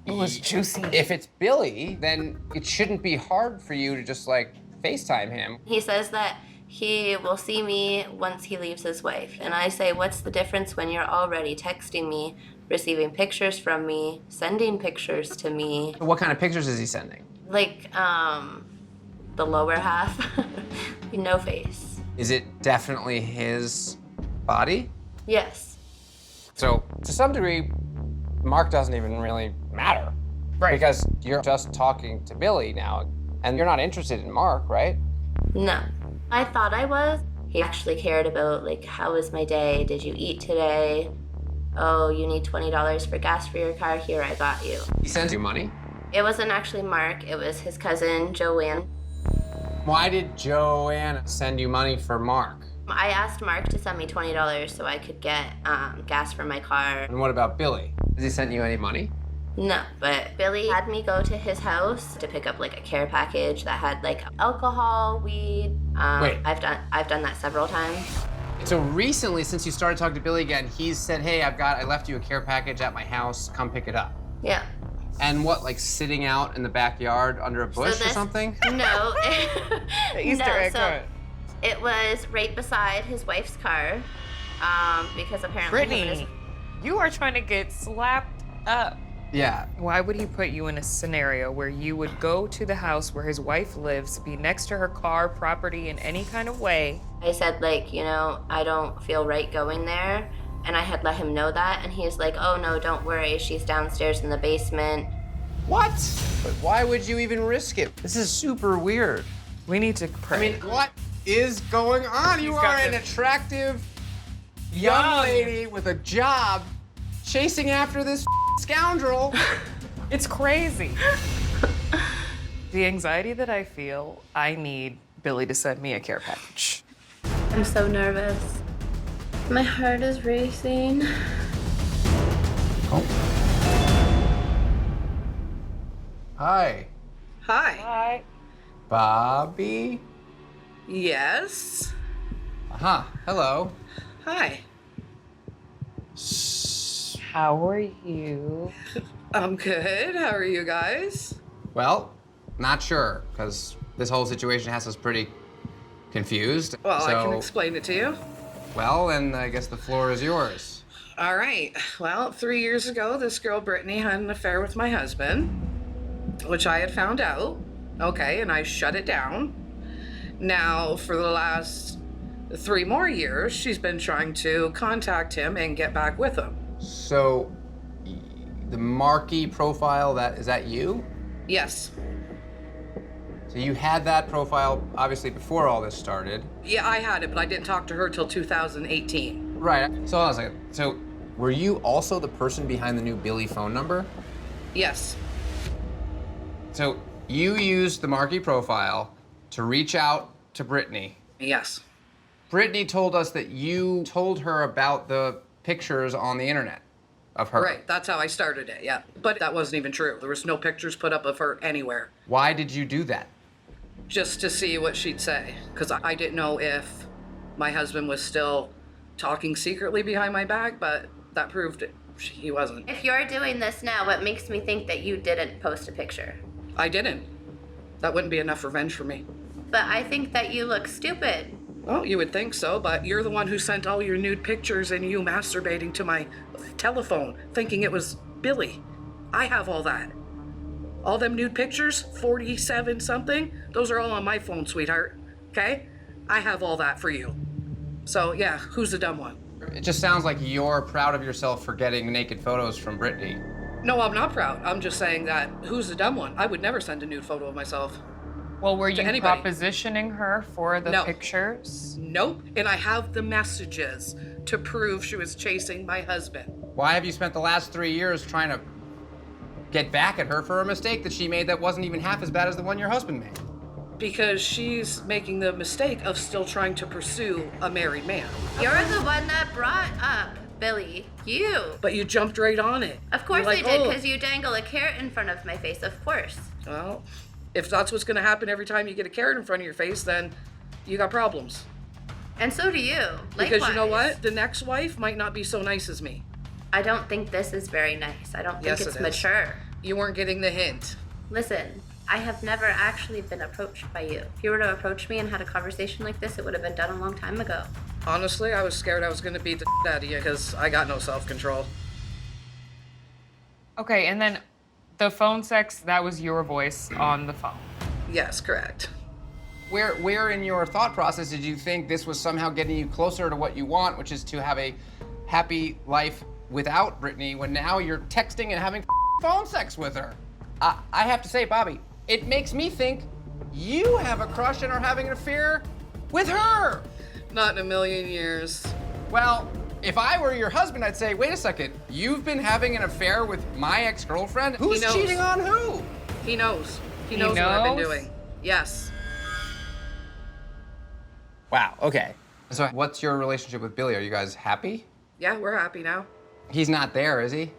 It was juicy. If it's Billy, then it shouldn't be hard for you to just like FaceTime him. He says that he will see me once he leaves his wife. And I say, what's the difference when you're already texting me, receiving pictures from me, sending pictures to me? What kind of pictures is he sending? Like, the lower half, no face. Is it definitely his body? Yes. So, to some degree, Mark doesn't even really matter. Right. Because you're just talking to Billy now, and you're not interested in Mark, right? No. I thought I was. He actually cared about, like, how was my day? Did you eat today? Oh, you need $20 for gas for your car? Here, I got you. He sends you money? It wasn't actually Mark. It was his cousin, Joanne. Why did Joanne send you money for Mark? I asked Mark to send me $20 so I could get gas for my car. And what about Billy? Has he sent you any money? No, but Billy had me go to his house to pick up like a care package that had like alcohol, weed. Wait. I've done that several times. So recently, since you started talking to Billy again, he's said, hey, I left you a care package at my house, come pick it up. Yeah. And what, like sitting out in the backyard under a bush or something? No. The Easter egg. So it was right beside his wife's car, because apparently Brittany, you are trying to get slapped up. Yeah. Why would he put you in a scenario where you would go to the house where his wife lives, be next to her car, property in any kind of way? I said, like, you know, I don't feel right going there. And I had let him know that. And he's like, oh, no, don't worry. She's downstairs in the basement. What? But why would you even risk it? This is super weird. We need to pray. I mean, what is going on? You are an attractive young lady with a job chasing after this scoundrel. It's crazy. The anxiety that I feel, I need Billy to send me a care package. I'm so nervous. My heart is racing. Oh. Hi. Hi. Hi. Bobby? Yes. Hello. Hi. How are you? I'm good. How are you guys? Well, not sure, because this whole situation has us pretty confused. Well, I can explain it to you. Well, then I guess the floor is yours. All right. Well, 3 years ago, this girl, Brittany, had an affair with my husband, which I had found out. Okay, and I shut it down. Now, for the last 3 more years, she's been trying to contact him and get back with him. So, the Marky profile, is that you? Yes. So you had that profile, obviously, before all this started. Yeah, I had it, but I didn't talk to her till 2018. Right. So I was like, so were you also the person behind the new Billy phone number? Yes. So you used the Marky profile to reach out to Brittany. Yes. Brittany told us that you told her about the pictures on the internet. of her. Right, that's how I started it, yeah. But that wasn't even true. There was no pictures put up of her anywhere. Why did you do that? Just to see what she'd say. Because I didn't know if my husband was still talking secretly behind my back, but that proved it. He wasn't. If you're doing this now, what makes me think that you didn't post a picture? I didn't. That wouldn't be enough revenge for me. But I think that you look stupid. Well, you would think so, but you're the one who sent all your nude pictures and you masturbating to my telephone, thinking it was Billy. I have all that. All them nude pictures, 47 something, those are all on my phone, sweetheart, okay? I have all that for you. So yeah, who's the dumb one? It just sounds like you're proud of yourself for getting naked photos from Brittany. No, I'm not proud. I'm just saying that who's the dumb one? I would never send a nude photo of myself. Well, were you anybody. propositioning her for the No. pictures? Nope, and I have the messages to prove she was chasing my husband. Why have you spent the last 3 years trying to get back at her for a mistake that she made that wasn't even half as bad as the one your husband made? Because she's making the mistake of still trying to pursue a married man. You're the one that brought up Billy. You. But you jumped right on it. Of course You're like, I did, "Oh." because you dangle a carrot in front of my face, of course. Well, if that's what's gonna happen every time you get a carrot in front of your face, then you got problems. And so do you. Because you know Likewise. what? The next wife might not be so nice as me. I don't think this is very nice. I don't think Yes, it's it is. mature. You weren't getting the hint. Listen, I have never actually been approached by you. If you were to approach me and had a conversation like this, it would have been done a long time ago. Honestly, I was scared I was gonna beat the out of you because I got no self-control. Okay, and then the phone sex, that was your voice on the phone. Yes, correct. Where in your thought process did you think this was somehow getting you closer to what you want, which is to have a happy life without Brittany, when now you're texting and having phone sex with her? I have to say, Bobby, it makes me think you have a crush and are having an affair with her. Not in a million years. Well, if I were your husband, I'd say, wait a second, you've been having an affair with my ex-girlfriend? Who's knows. cheating on who? He knows. He He knows what I've been knows? doing. Yes. Wow, okay. So what's your relationship with Billy? Are you guys happy? Yeah, we're happy now. He's not there, is he?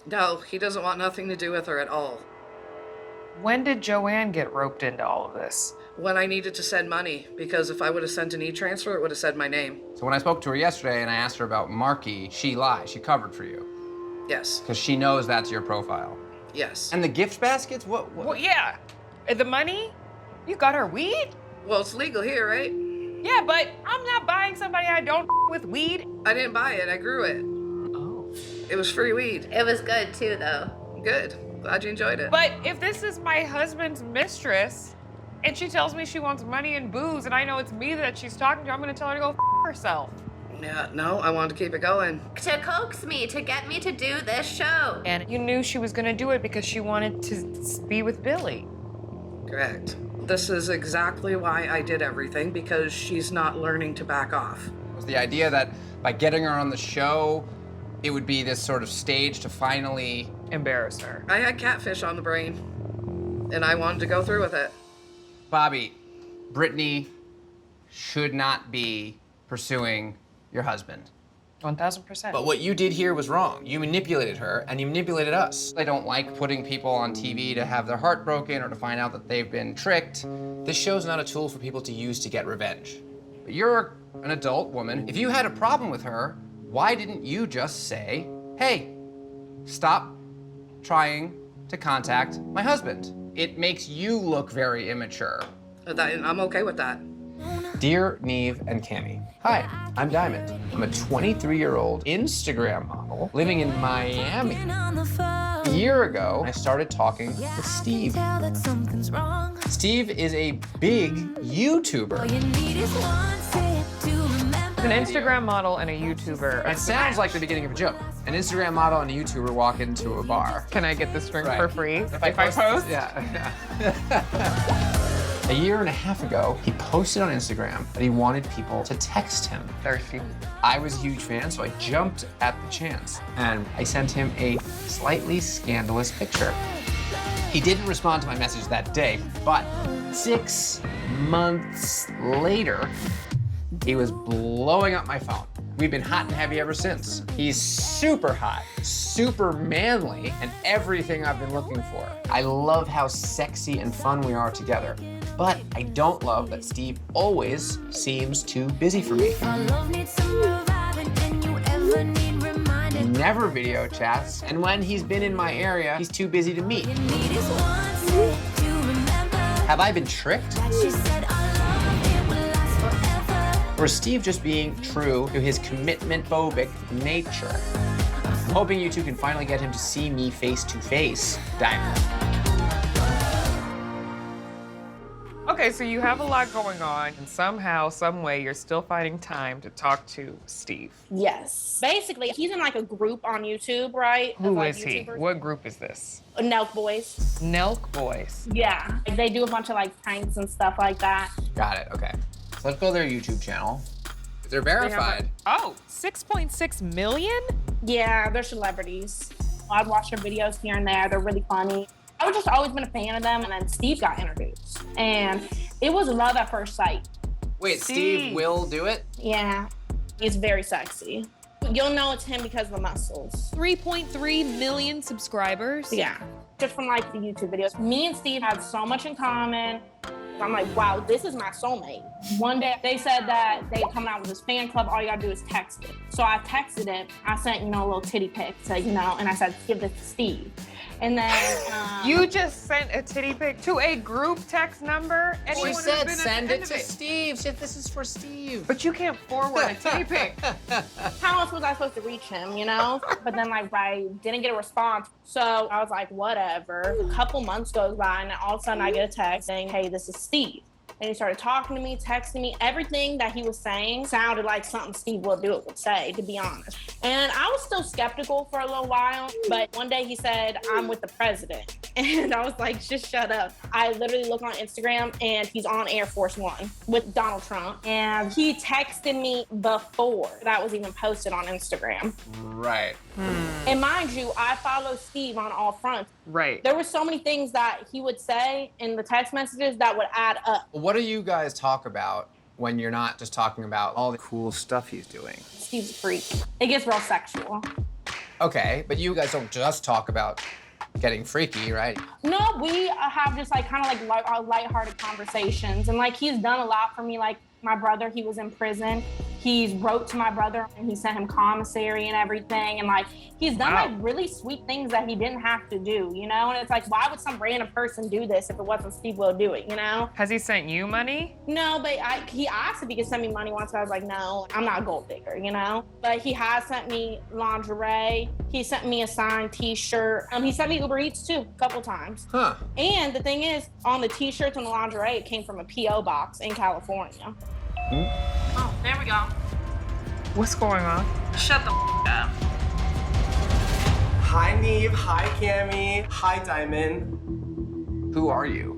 No, he doesn't want nothing to do with her at all. When did Joanne get roped into all of this? When I needed to send money, because if I would have sent an e-transfer, it would have said my name. So when I spoke to her yesterday and I asked her about Marky, she lied. She covered for you. Yes. Because she knows that's your profile. Yes. And the gift baskets? What? Well, yeah. The money? You got her weed? Well, it's legal here, right? Yeah, but I'm not buying somebody I don't with weed. I didn't buy it, I grew it. Oh. It was free weed. It was good too, though. Good. Glad you enjoyed it. But if this is my husband's mistress, and she tells me she wants money and booze, and I know it's me that she's talking to, I'm gonna tell her to go f herself. Yeah, no, I wanted to keep it going. To coax me, to get me to do this show. And you knew she was gonna do it because she wanted to be with Billy. Correct. This is exactly why I did everything, because she's not learning to back off. Was the idea that by getting her on the show, it would be this sort of stage to finally embarrass her? I had Catfish on the brain, and I wanted to go through with it. Bobby, Brittany should not be pursuing your husband. 1000%. But what you did here was wrong. You manipulated her, and you manipulated us. I don't like putting people on TV to have their heart broken or to find out that they've been tricked. This show's not a tool for people to use to get revenge. But you're an adult woman. If you had a problem with her, why didn't you just say, hey, stop trying to contact my husband? It makes you look very immature. I'm okay with that. Dear Neve and Cammie, hi, I'm Diamond. I'm a 23-year-old Instagram model living in Miami. A year ago, I started talking with Steve. Steve is a big YouTuber. An Instagram model and a YouTuber. It sounds like the beginning of a joke. An Instagram model and a YouTuber walk into a bar. Can I get this drink Right. for free if I post? post? Yeah. A year and a half ago, he posted on Instagram that he wanted people to text him. Thirsty. I was a huge fan, so I jumped at the chance. And I sent him a slightly scandalous picture. He didn't respond to my message that day, but 6 months later, he was blowing up my phone. We've been hot and heavy ever since. He's super hot, super manly, and everything I've been looking for. I love how sexy and fun we are together. But I don't love that Steve always seems too busy for me. He never video chats, and when he's been in my area, he's too busy to meet. Have I been tricked? Or is Steve just being true to his commitment-phobic nature? I'm hoping you two can finally get him to see me face to face, Diamond. Okay, so you have a lot going on, and somehow, some way, you're still finding time to talk to Steve. Yes. Basically, he's in like a group on YouTube, right? Who like is he? What group is this? Nelk Boys. Nelk Boys. Yeah. They do a bunch of like pranks and stuff like that. Got it, okay. So let's go to their YouTube channel. They're verified. Oh, 6.6 million? Yeah, they're celebrities. I've watched their videos here and there. They're really funny. I've just always been a fan of them, and then Steve got introduced. And it was love at first sight. Wait, Steve will do it? Yeah, he's very sexy. You'll know it's him because of the muscles. 3.3 million subscribers? Yeah, just from like the YouTube videos. Me and Steve have so much in common. I'm like, wow, this is my soulmate. One day they said that they come out with this fan club, all you gotta do is text it. So I texted it, I sent, a little titty pic to, and I said, give this to Steve. And then, You just sent a titty pic to a group text number? She said send it to Steve. She said this is for Steve. But you can't forward a titty pic. How else was I supposed to reach him, But then I didn't get a response. So I was like, whatever. A couple months goes by and all of a sudden I get a text saying, hey, this is Steve. And he started talking to me, texting me. Everything that he was saying sounded like something Steve would say, to be honest. And I was still skeptical for a little while, but one day he said, I'm with the president. And I was like, just shut up. I literally looked on Instagram and he's on Air Force One with Donald Trump. And he texted me before that was even posted on Instagram. Right. And mind you, I follow Steve on all fronts. Right. There were so many things that he would say in the text messages that would add up. What do you guys talk about when you're not just talking about all the cool stuff he's doing? Steve's a freak. It gets real sexual. Okay, but you guys don't just talk about getting freaky, right? No, we have just lighthearted conversations. And he's done a lot for me. My brother, he was in prison. He's wrote to my brother and he sent him commissary and everything. And he's done really sweet things that he didn't have to do, And it's why would some random person do this if it wasn't Steve will do it, Has he sent you money? No, but he asked if he could send me money once. I was like, no, I'm not a gold digger, But he has sent me lingerie. He sent me a signed t-shirt. He sent me Uber Eats too, a couple times. Huh. And the thing is, on the t-shirts and the lingerie, it came from a P.O. box in California. Oh, there we go. What's going on? Shut the up. Hi, Neve. Hi, Cammy. Hi, Diamond. Who are you?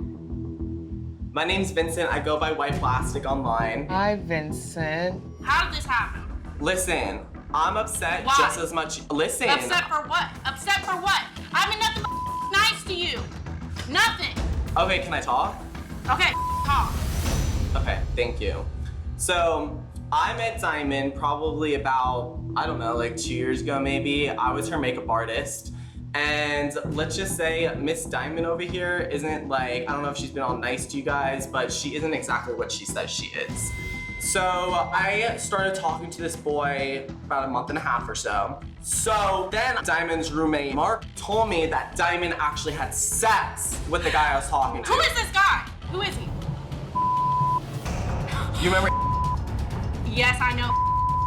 My name's Vincent. I go by White Plastic online. Hi, Vincent. How did this happen? Listen, I'm upset Why? just as much. Listen. Upset for what? Upset for what? I mean, nothing nice to you. Nothing. Okay, can I talk? Okay, talk. Okay, thank you. So, I met Diamond probably about, 2 years ago maybe. I was her makeup artist. And let's just say Miss Diamond over here isn't I don't know if she's been all nice to you guys, but she isn't exactly what she says she is. So I started talking to this boy about a month and a half or so. So then Diamond's roommate, Mark, told me that Diamond actually had sex with the guy I was talking to. Who is this guy? Who is he? You remember? Yes, I know.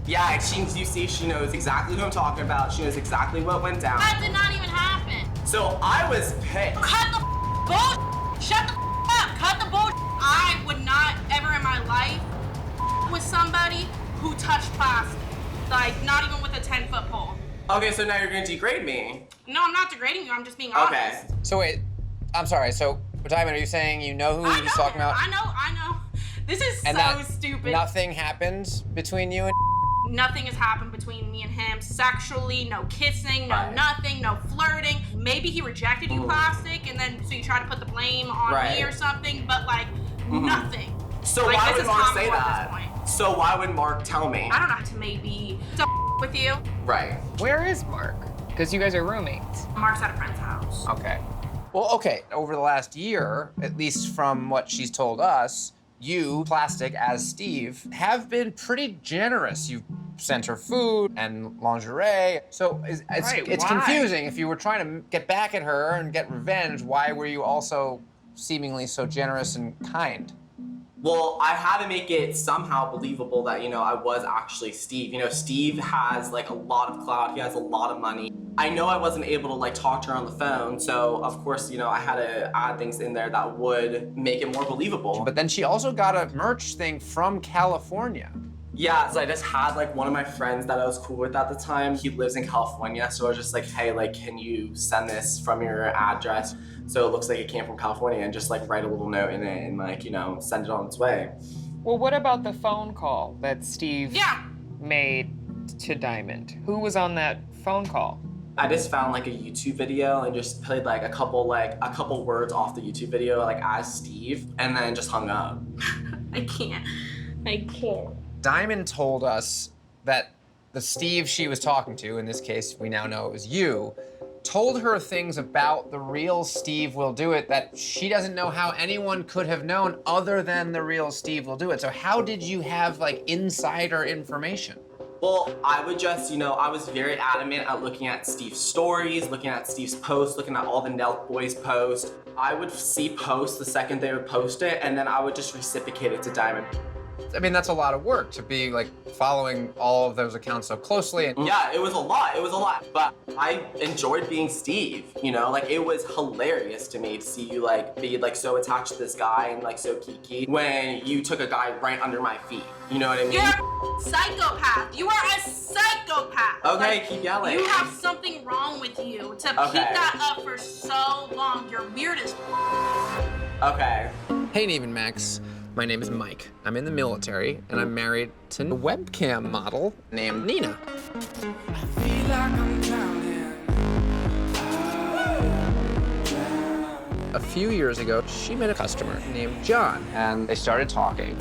Yeah, she knows exactly who I'm talking about. She knows exactly what went down. That did not even happen. So I was pissed. Cut the bullshit. Shut the up. Cut the bullshit. I would not ever in my life with somebody who touched plastic. Not even with a 10-foot pole. Okay, so now you're gonna degrade me. No, I'm not degrading you. I'm just being honest. Okay. So wait, I'm sorry. So Diamond, are you saying you know who he's talking about? I know. This is so stupid. Nothing happened between you and Nothing has happened between me and him sexually, no kissing, no nothing, no flirting. Maybe he rejected you, Plastic, and then so you try to put the blame on me or something, but nothing. So why would Mark say that? So why would Mark tell me? I don't have to maybe with you. Right. Where is Mark? Because you guys are roommates. Mark's at a friend's house. Okay. Well, okay, over the last year, at least from what she's told us, you, Plastic, as Steve, have been pretty generous. You've sent her food and lingerie. So it's confusing. If you were trying to get back at her and get revenge, why were you also seemingly so generous and kind? Well, I had to make it somehow believable that, you know, I was actually Steve. You know, Steve has like a lot of clout, he has a lot of money. I know I wasn't able to like talk to her on the phone, so of course, you know, I had to add things in there that would make it more believable. But then she also got a merch thing from California. Yeah, so I just had like one of my friends that I was cool with at the time. He lives in California, so I was just like, hey, like, can you send this from your address so it looks like it came from California, and just like write a little note in it and like, you know, send it on its way. Well, what about the phone call that Steve made to Diamond? Who was on that phone call? I just found like a YouTube video and just played like a couple words off the YouTube video like as Steve, and then just hung up. I can't. Diamond told us that the Steve she was talking to, in this case, we now know it was you, told her things about the real Steve Will Do It that she doesn't know how anyone could have known other than the real Steve Will Do It. So how did you have like insider information? Well, I would just, you know, I was very adamant at looking at Steve's stories, looking at Steve's posts, looking at all the Nelk Boys posts. I would see posts the second they would post it, and then I would just reciprocate it to Diamond. I mean, that's a lot of work to be like following all of those accounts so closely. And yeah, it was a lot, but I enjoyed being Steve, you know? Like, it was hilarious to me to see you like be like so attached to this guy and like so kiki when you took a guy right under my feet. You know what I mean? You're a psychopath. You are a psychopath. Okay, keep yelling. You have something wrong with you to keep that up for so long. You're weird as Okay. Hey, Neve and Max. My name is Mike. I'm in the military, and I'm married to a webcam model named Nina. A few years ago, she met a customer named John, and they started talking.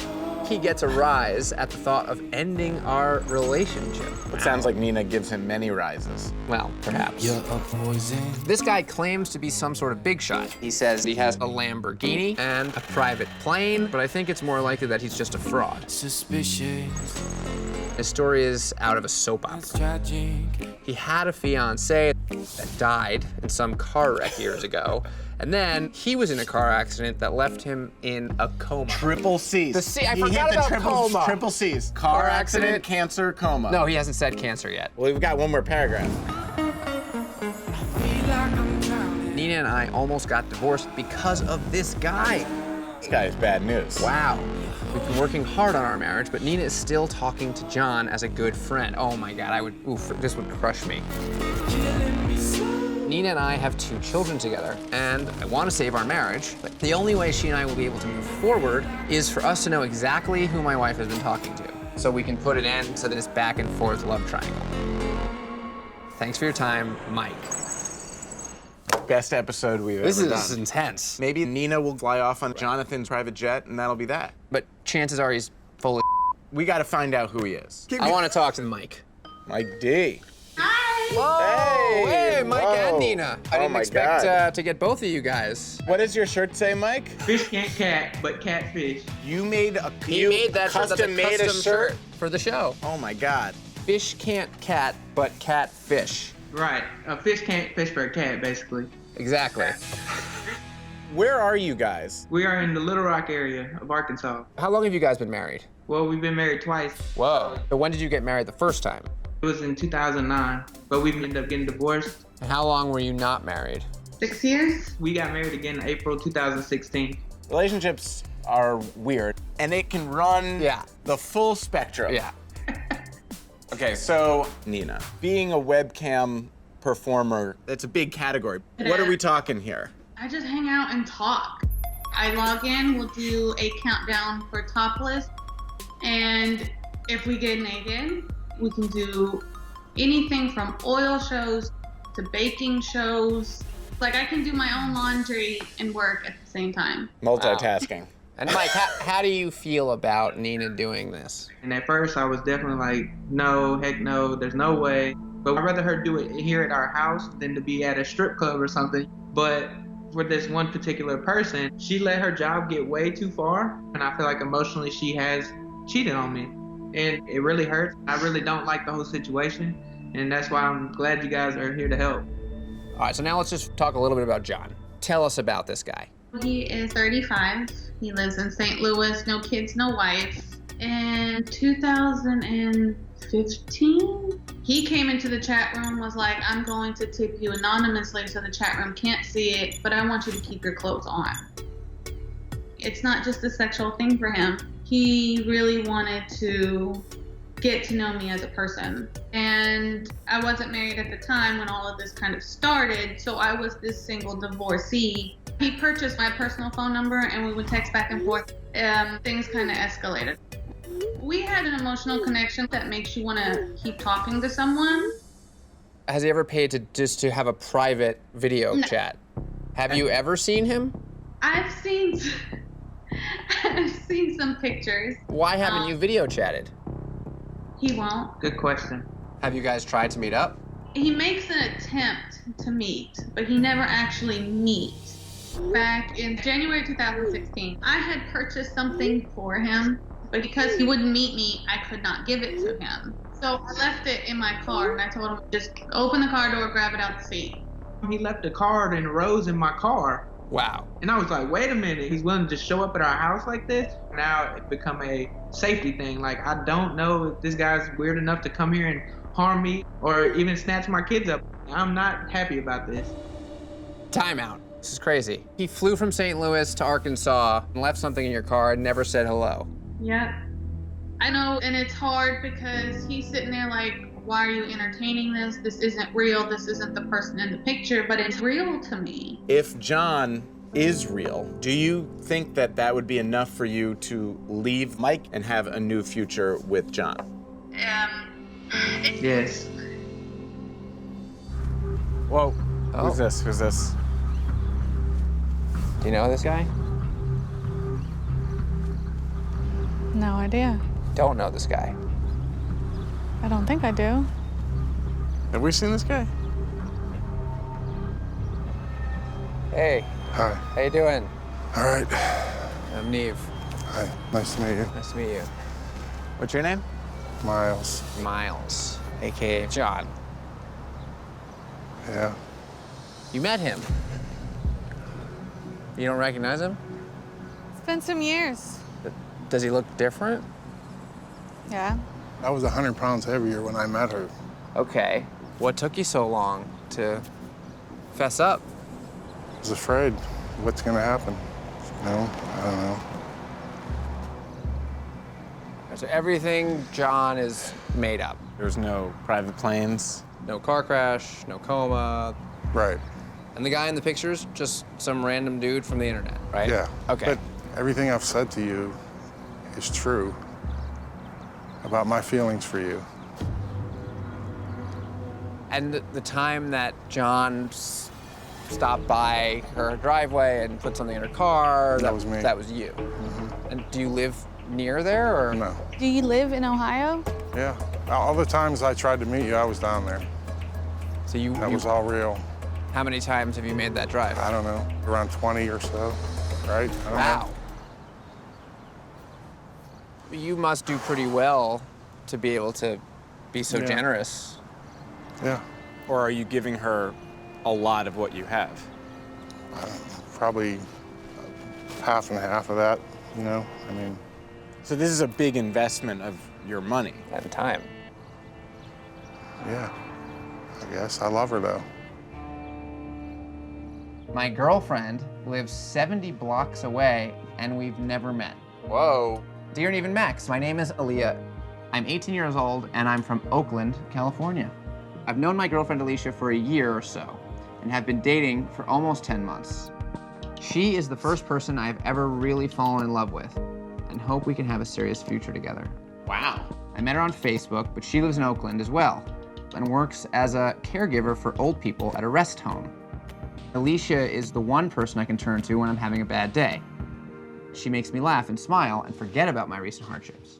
He gets a rise at the thought of ending our relationship. It sounds like Nina gives him many rises. Well, perhaps. This guy claims to be some sort of big shot. He says he has a Lamborghini and a private plane, but I think it's more likely that he's just a fraud. His story is out of a soap opera. He had a fiancée that died in some car wreck years ago, and then he was in a car accident that left him in a coma. Triple C's. The C, I forgot about coma. Triple C's. Car accident, cancer, coma. No, he hasn't said cancer yet. Well, we've got one more paragraph. Nina and I almost got divorced because of this guy. This guy is bad news. Wow. We've been working hard on our marriage, but Nina is still talking to John as a good friend. Oh my God, this would crush me. Nina and I have 2 children together, and I want to save our marriage, but the only way she and I will be able to move forward is for us to know exactly who my wife has been talking to, so we can put an end to this back and forth love triangle. Thanks for your time, Mike. Best episode we've ever done. This is intense. Maybe Nina will fly off on Jonathan's private jet, and that'll be that. But chances are he's full of We gotta find out who he is. I want to talk to Mike. Mike D. Hi. Whoa! Hey, Mike Whoa. and Nina. I didn't expect to get both of you guys. What does your shirt say, Mike? Fish can't cat, but catfish. You made a custom made a shirt for the show. Oh my God. Fish can't cat, but catfish. Right. A fish can't fish for a cat, basically. Exactly. Where are you guys? We are in the Little Rock area of Arkansas. How long have you guys been married? Well, we've been married twice. Whoa. So when did you get married the first time? It was in 2009, but we ended up getting divorced. And how long were you not married? 6 years. We got married again in April 2016. Relationships are weird, and it can run the full spectrum. Yeah. Okay, so Nina, being a webcam performer, it's a big category. What are we talking here? I just hang out and talk. I log in, we'll do a countdown for topless, and if we get naked, we can do anything from oil shows to baking shows. Like, I can do my own laundry and work at the same time. Multitasking. And Mike, how do you feel about Nina doing this? And at first I was definitely like, no, heck no, there's no way. But I'd rather her do it here at our house than to be at a strip club or something. But for this one particular person, she let her job get way too far. And I feel like emotionally she has cheated on me. And it really hurts. I really don't like the whole situation. And that's why I'm glad you guys are here to help. All right, so now let's just talk a little bit about John. Tell us about this guy. He is 35. He lives in St. Louis, no kids, no wife. In 2015, he came into the chat room, was like, I'm going to tip you anonymously so the chat room can't see it, but I want you to keep your clothes on. It's not just a sexual thing for him. He really wanted to get to know me as a person. And I wasn't married at the time when all of this kind of started, so I was this single divorcee. He purchased my personal phone number and we would text back and forth. Things kind of escalated. We had an emotional connection that makes you want to keep talking to someone. Has he ever paid to have a private video chat? Have you ever seen him? I've seen some pictures. Why haven't you video chatted? He won't. Good question. Have you guys tried to meet up? He makes an attempt to meet, but he never actually meets. Back in January 2016, I had purchased something for him, but because he wouldn't meet me, I could not give it to him. So I left it in my car and I told him, just open the car door, grab it out the seat. He left a card and a rose in my car. Wow. And I was like, wait a minute, he's willing to just show up at our house like this? Now it become a safety thing. Like, I don't know if this guy's weird enough to come here and harm me or even snatch my kids up. I'm not happy about this. Timeout. This is crazy. He flew from St. Louis to Arkansas and left something in your car and never said hello. Yep. I know, and it's hard because he's sitting there like, why are you entertaining this? This isn't real. This isn't the person in the picture, but it's real to me. If John is real, do you think that that would be enough for you to leave Mike and have a new future with John? Yes. Whoa. Oh. Who's this? Who's this? Do you know this guy? No idea. Don't know this guy. I don't think I do. Have we seen this guy? Hey. Hi. How you doing? All right. I'm Neve. Hi. Nice to meet you. Nice to meet you. What's your name? Miles. Miles, aka John. Yeah. You met him. You don't recognize him? It's been some years. Does he look different? Yeah. I was 100 pounds heavier when I met her. Okay. What took you so long to fess up? I was afraid what's gonna happen. You know, I don't know. So everything John is made up. There's no private planes. No car crash, no coma. Right. And the guy in the picture's just some random dude from the internet, right? Yeah. Okay. But everything I've said to you is true about my feelings for you. And the time that John stopped by her driveway and put something in her car, that was me. That was you. Mm-hmm. And do you live near there, or? No. Do you live in Ohio? Yeah. All the times I tried to meet you, I was down there. So That was all real. How many times have you made that drive? I don't know. Around 20 or so, right? I don't Wow. know. You must do pretty well to be able to be so generous. Yeah. Or are you giving her a lot of what you have? Probably half and half of that, you know? I mean. So this is a big investment of your money. And time. Yeah. I guess. I love her, though. My girlfriend lives 70 blocks away, and we've never met. Whoa. Dear Neve and Max, my name is Aaliyah. I'm 18 years old, and I'm from Oakland, California. I've known my girlfriend Alicia for a year or so, and have been dating for almost 10 months. She is the first person I've ever really fallen in love with, and hope we can have a serious future together. Wow. I met her on Facebook, but she lives in Oakland as well, and works as a caregiver for old people at a rest home. Alicia is the one person I can turn to when I'm having a bad day. she makes me laugh and smile and forget about my recent hardships.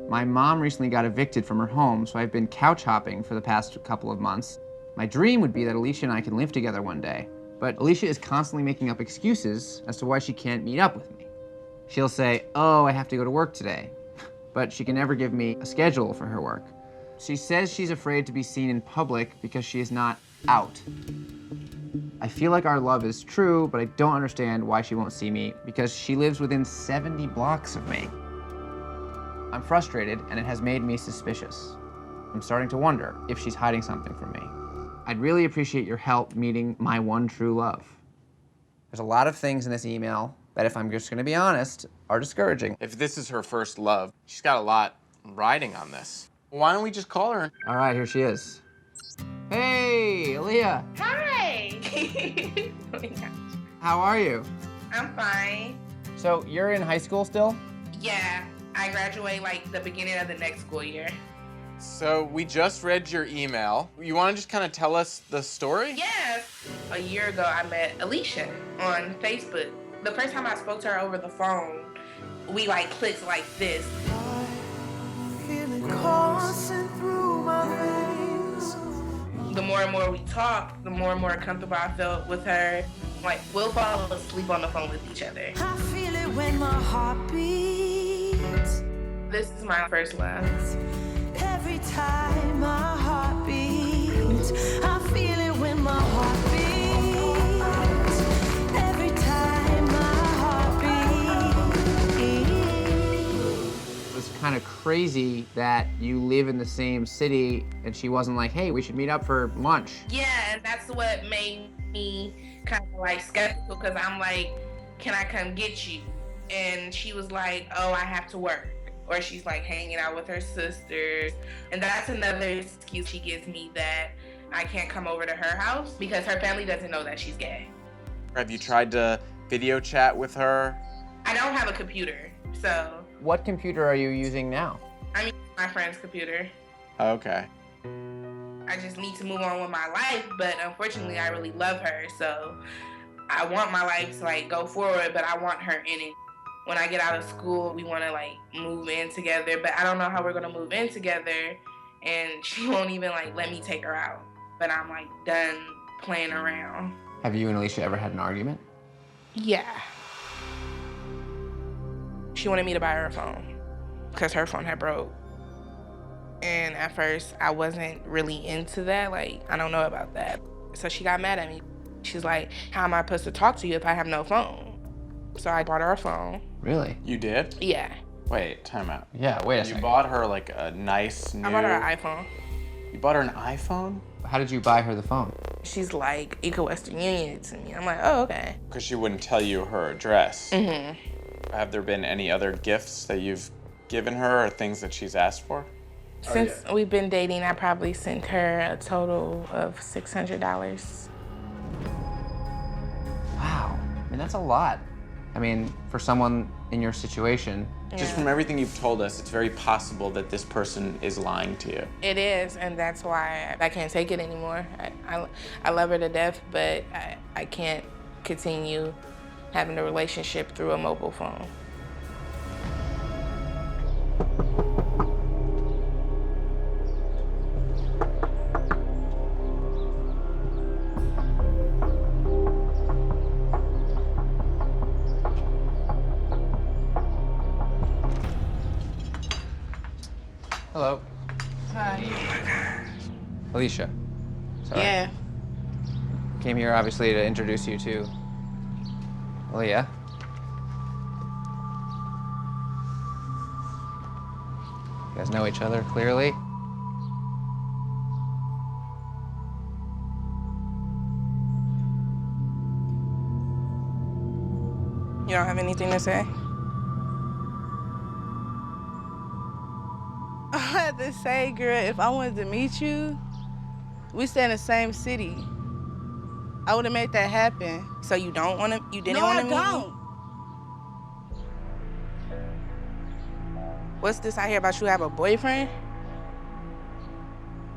My mom recently got evicted from her home, so I've been couch hopping for the past couple of months. My dream would be that Alicia and I can live together one day, but Alicia is constantly making up excuses as to why she can't meet up with me. She'll say, oh, I have to go to work today, but she can never give me a schedule for her work. She says she's afraid to be seen in public because she is not out. I feel like our love is true, but I don't understand why she won't see me because she lives within 70 blocks of me. I'm frustrated, and it has made me suspicious. I'm starting to wonder if she's hiding something from me. I'd really appreciate your help meeting my one true love. There's a lot of things in this email that, if I'm just gonna be honest, are discouraging. If this is her first love, she's got a lot riding on this. Why don't we just call her? All right, here she is. Hey, Aaliyah. Hi! Oh my gosh. How are you? I'm fine. So you're in high school still? Yeah, I graduate like the beginning of the next school year. So we just read your email. You want to just kind of tell us the story? Yes. A year ago, I met Alicia on Facebook. The first time I spoke to her over the phone, we like clicked like this. The more and more we talked, the more and more comfortable I felt with her. Like, we'll fall asleep on the phone with each other. I feel it when my heart beats. This is my first love. Every time my heart beats, I feel it when my heart beats. Every time my heart beats. It's kind of crazy that you live in the same city and she wasn't like, hey, we should meet up for lunch. Yeah, and that's what made me kind of like skeptical, because I'm like, can I come get you? And she was like, oh, I have to work. Or she's like hanging out with her sisters. And that's another excuse she gives me, that I can't come over to her house because her family doesn't know that she's gay. Have you tried to video chat with her? I don't have a computer, so. What computer are you using now? I'm using my friend's computer. Okay. I just need to move on with my life, but unfortunately I really love her, so I want my life to like go forward, but I want her in it. When I get out of school, we want to like move in together, but I don't know how we're gonna move in together, and she won't even like let me take her out. But I'm like done playing around. Have you and Alicia ever had an argument? Yeah. She wanted me to buy her a phone because her phone had broke. And at first I wasn't really into that. Like, I don't know about that. So she got mad at me. She's like, how am I supposed to talk to you if I have no phone? So I bought her a phone. Really? You did? Yeah. Wait, time out. Yeah, wait a second. You bought her like a nice new... I bought her an iPhone. You bought her an iPhone? How did you buy her the phone? She's like, Eco Western Union to me. I'm like, oh, okay. Because she wouldn't tell you her address. Mm-hmm. Have there been any other gifts that you've given her or things that she's asked for? Since we've been dating, I probably sent her a total of $600. Wow, I mean, that's a lot. I mean, for someone in your situation. Just from everything you've told us, it's very possible that this person is lying to you. It is, and that's why I can't take it anymore. I love her to death, but I can't continue having a relationship through a mobile phone. Hello. Hi. Alicia. Sorry. Yeah. Came here obviously to introduce you to Aaliyah. You guys know each other clearly. You don't have anything to say? I had to say, girl, if I wanted to meet you, we stay in the same city. I would have made that happen. So you don't want to, you didn't want to meet me? No, I don't. What's this I hear about you have a boyfriend?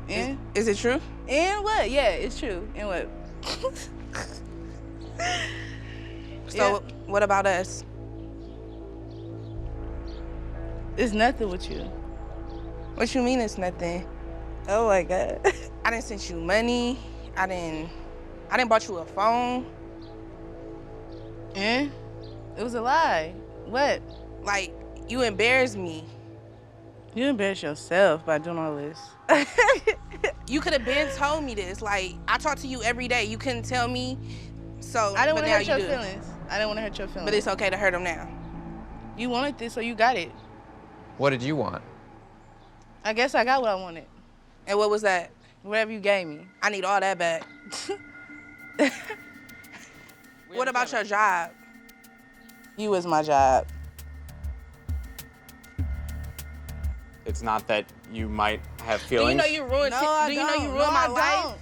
And? Is it true? And what? Yeah, it's true. And what? So what about us? It's nothing with you. What you mean it's nothing? Oh my God. I didn't send you money. I didn't bought you a phone. Eh? It was a lie. What? Like, you embarrassed me. You embarrassed yourself by doing all this. You could have been told me this. Like, I talk to you every day. You couldn't tell me. So, I didn't want to hurt your do. feelings. I didn't want to hurt your feelings. But it's okay to hurt them now. You wanted this, so you got it. What did you want? I guess I got what I wanted. And what was that? Whatever you gave me. I need all that back. What about your job? You was my job. It's not that you might have Do feelings. you know you ruined? Do you know you ruined my life?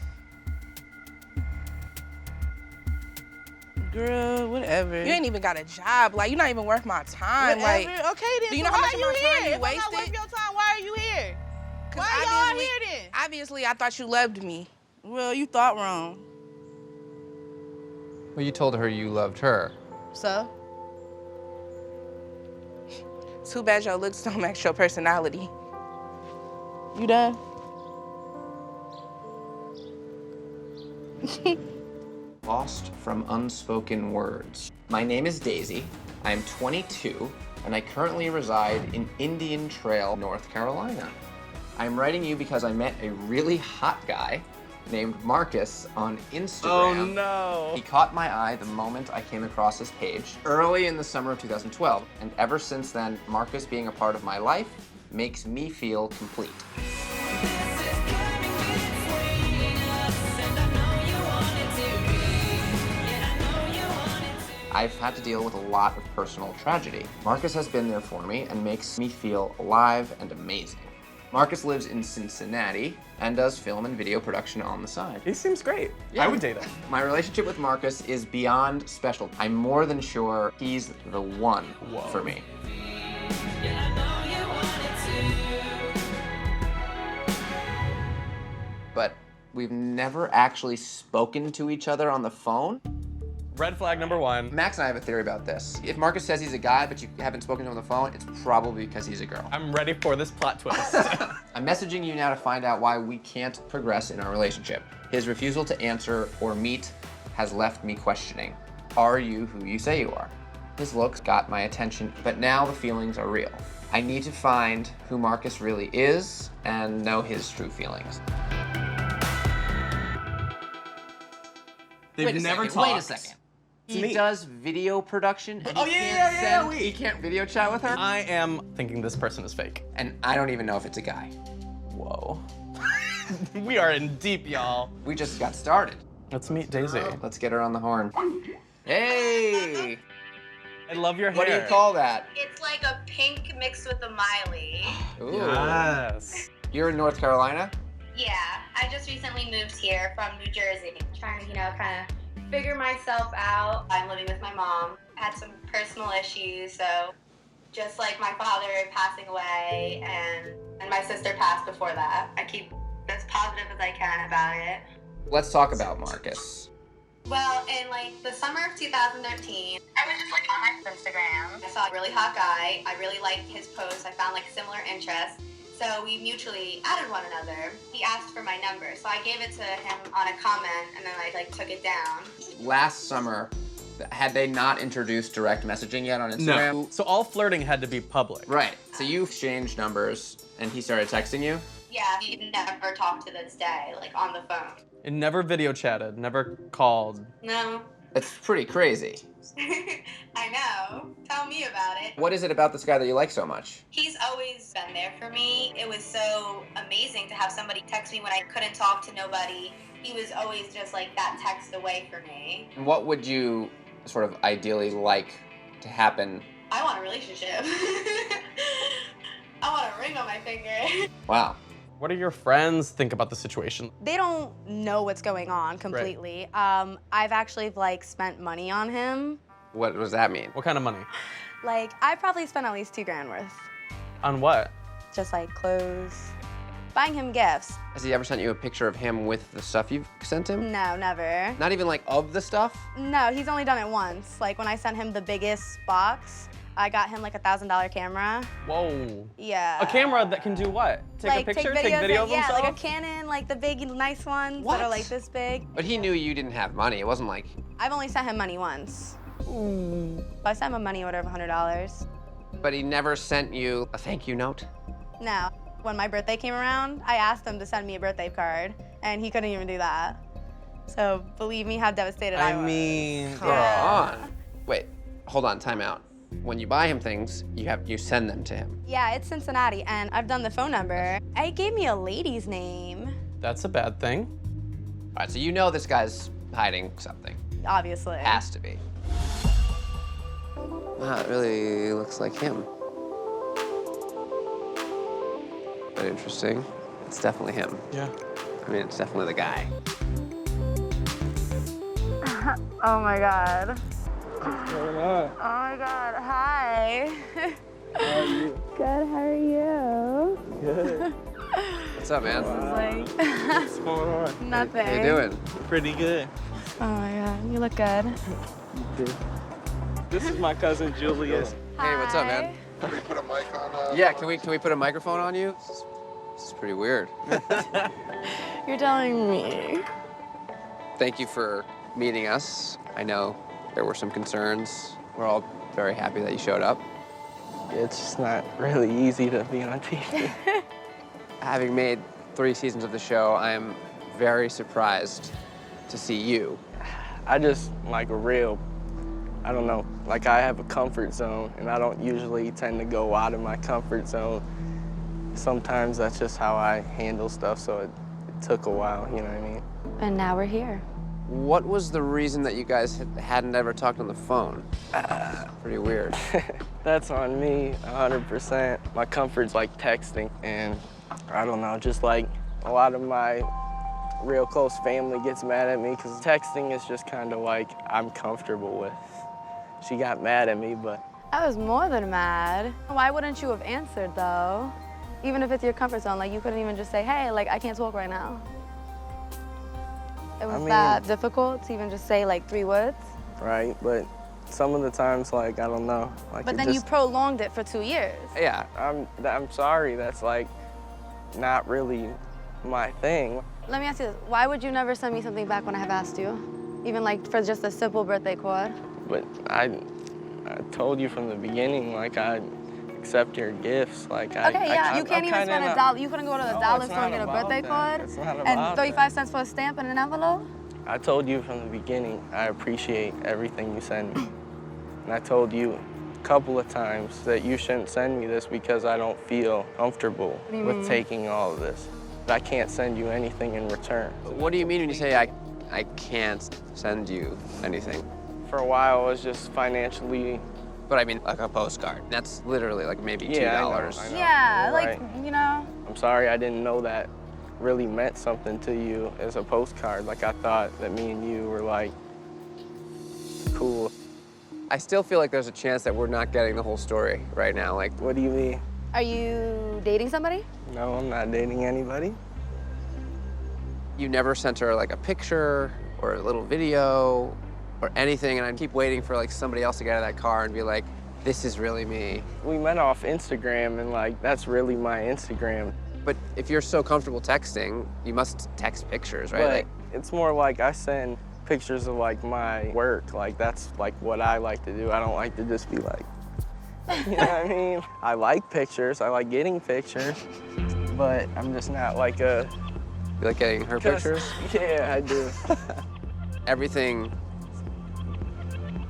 Girl, whatever. You ain't even got a job. Like, you're not even worth my time. Whatever. Like, Okay then. do you so know how why much of are my you time here? you If I'm not wasted? worth your time, why are you here? Why are y'all here then? Obviously, I thought you loved me. Well, you thought wrong. Well, you told her you loved her. So? Too bad your looks don't match your personality. You done? Lost from unspoken words. My name is Daisy. I am 22, and I currently reside in Indian Trail, North Carolina. I'm writing you because I met a really hot guy named Marcus on Instagram. Oh no. He caught my eye the moment I came across his page early in the summer of 2012, and ever since then, Marcus being a part of my life makes me feel complete. I've had to deal with a lot of personal tragedy. Marcus has been there for me and makes me feel alive and amazing. Marcus lives in Cincinnati and does film and video production on the side. He seems great. Yeah. I would date him. My relationship with Marcus is beyond special. I'm more than sure he's the one for me. But we've never actually spoken to each other on the phone. Red flag number one. Max and I have a theory about this. If Marcus says he's a guy, but you haven't spoken to him on the phone, it's probably because he's a girl. I'm ready for this plot twist. I'm messaging you now to find out why we can't progress in our relationship. His refusal to answer or meet has left me questioning. Are you who you say you are? His looks got my attention, but now the feelings are real. I need to find who Marcus really is and know his true feelings. They've never talked. Wait a second. He does video production. And he can't video chat with her. I am thinking this person is fake. And I don't even know if it's a guy. Whoa. We are in deep, y'all. We just got started. Let's meet Daisy. Let's get her on the horn. Hey! I love your hair. What do you call that? It's like a pink mixed with a Miley. Ooh. Yes. You're in North Carolina? Yeah, I just recently moved here from New Jersey. Trying to, kind of figure myself out. I'm living with my mom. I had some personal issues, so just like my father passing away and my sister passed before that. I keep as positive as I can about it. Let's talk about Marcus. Well, in the summer of 2013, I was just on my Instagram. I saw a really hot guy. I really liked his posts. I found similar interests. So we mutually added one another. He asked for my number, so I gave it to him on a comment, and then I took it down. Last summer, had they not introduced direct messaging yet on Instagram? No. So all flirting had to be public. Right. So you exchanged numbers, and he started texting you? Yeah, we never talked to this day, on the phone. It never video chatted, never called. No. That's pretty crazy. I know. Tell me about it. What is it about this guy that you like so much? He's always been there for me. It was so amazing to have somebody text me when I couldn't talk to nobody. He was always just that text away for me. And what would you sort of ideally like to happen? I want a relationship. I want a ring on my finger. Wow. What do your friends think about the situation? They don't know what's going on completely. Right. I've actually spent money on him. What does that mean? What kind of money? I probably spent at least $2,000 worth. On what? Just clothes, buying him gifts. Has he ever sent you a picture of him with the stuff you've sent him? No, never. Not even of the stuff? No, he's only done it once. When I sent him the biggest box, I got him like $1,000 camera. Whoa. Yeah. A camera that can do what? Take like, a picture? Take video of yeah, himself? like a Canon, like the big, nice ones that are like this big. But he knew you didn't have money. It wasn't like... I've only sent him money once. But I sent him a money order of $100. But he never sent you a thank you note? No. When my birthday came around, I asked him to send me a birthday card, and he couldn't even do that. So believe me how devastated I was. I mean, Come on. Wait, hold on, time out. When you buy him things, you send them to him. Yeah, it's Cincinnati, and I've done the phone number. It gave me a lady's name. that's a bad thing. All right, so you know this guy's hiding something. Obviously. Has to be. Wow, it really looks like him. But interesting. It's definitely him. Yeah. I mean, it's definitely the guy. Oh my God. What's going on? Oh my God, hi. How are you? Good, how are you? Good. What's up, man? What's going on? Nothing. How you doing? Pretty good. Oh my God, you look good. You do. This is my cousin Julius. Hey, what's up, man? Can we put a mic on? Yeah, can we put a microphone on you? This is pretty weird. You're telling me. Thank you for meeting us. I know there were some concerns. We're all very happy that you showed up. It's just not really easy to be on TV. Having made 3 seasons of the show, I am very surprised to see you. I just like real. I don't know, like I have a comfort zone and I don't usually tend to go out of my comfort zone. Sometimes that's just how I handle stuff, so it took a while, you know what I mean? And now we're here. What was the reason that you guys hadn't ever talked on the phone? Pretty weird. That's on me, 100%. My comfort's like texting, and I don't know, just like a lot of my real close family gets mad at me because texting is just kind of like I'm comfortable with. She got mad at me, but... I was more than mad. Why wouldn't you have answered, though? Even if it's your comfort zone, like you couldn't even just say, hey, like I can't talk right now. It was that difficult to even just say like 3 words? Right, but some of the times, like, I don't know. Like, But then you prolonged it for 2 years. Yeah, I'm sorry, that's like not really my thing. Let me ask you this, why would you never send me something back when I have asked you? Even like for just a simple birthday card? But I told you from the beginning, like, I accept your gifts. Like, You can't even spend $1. You couldn't go to the dollar store and get a birthday card? It's not And about 35 cents for a stamp and an envelope? I told you from the beginning, I appreciate everything you send me. And I told you a couple of times that you shouldn't send me this because I don't feel comfortable What do you with mean? taking all of this. I can't send you anything in return. What do you mean when you say I can't send you anything? For a while, I was just financially... But I mean, like a postcard. That's literally like maybe $2. Yeah, I know. Yeah, You're like, right. you know. I'm sorry, I didn't know that really meant something to you as a postcard. Like, I thought that me and you were, like, cool. I still feel like there's a chance that we're not getting the whole story right now. Like, what do you mean? Are you dating somebody? No, I'm not dating anybody. You never sent her like a picture or a little video or anything, and I keep waiting for like somebody else to get out of that car and be like, this is really me. We met off Instagram, and like, that's really my Instagram. But if you're so comfortable texting, you must text pictures, right? But Like, it's more like I send pictures of like my work. Like, that's like what I like to do. I don't like to just be like, you know what I mean? I like pictures, I like getting pictures, but I'm just not like a... You like getting her pictures? Yeah, I do. Everything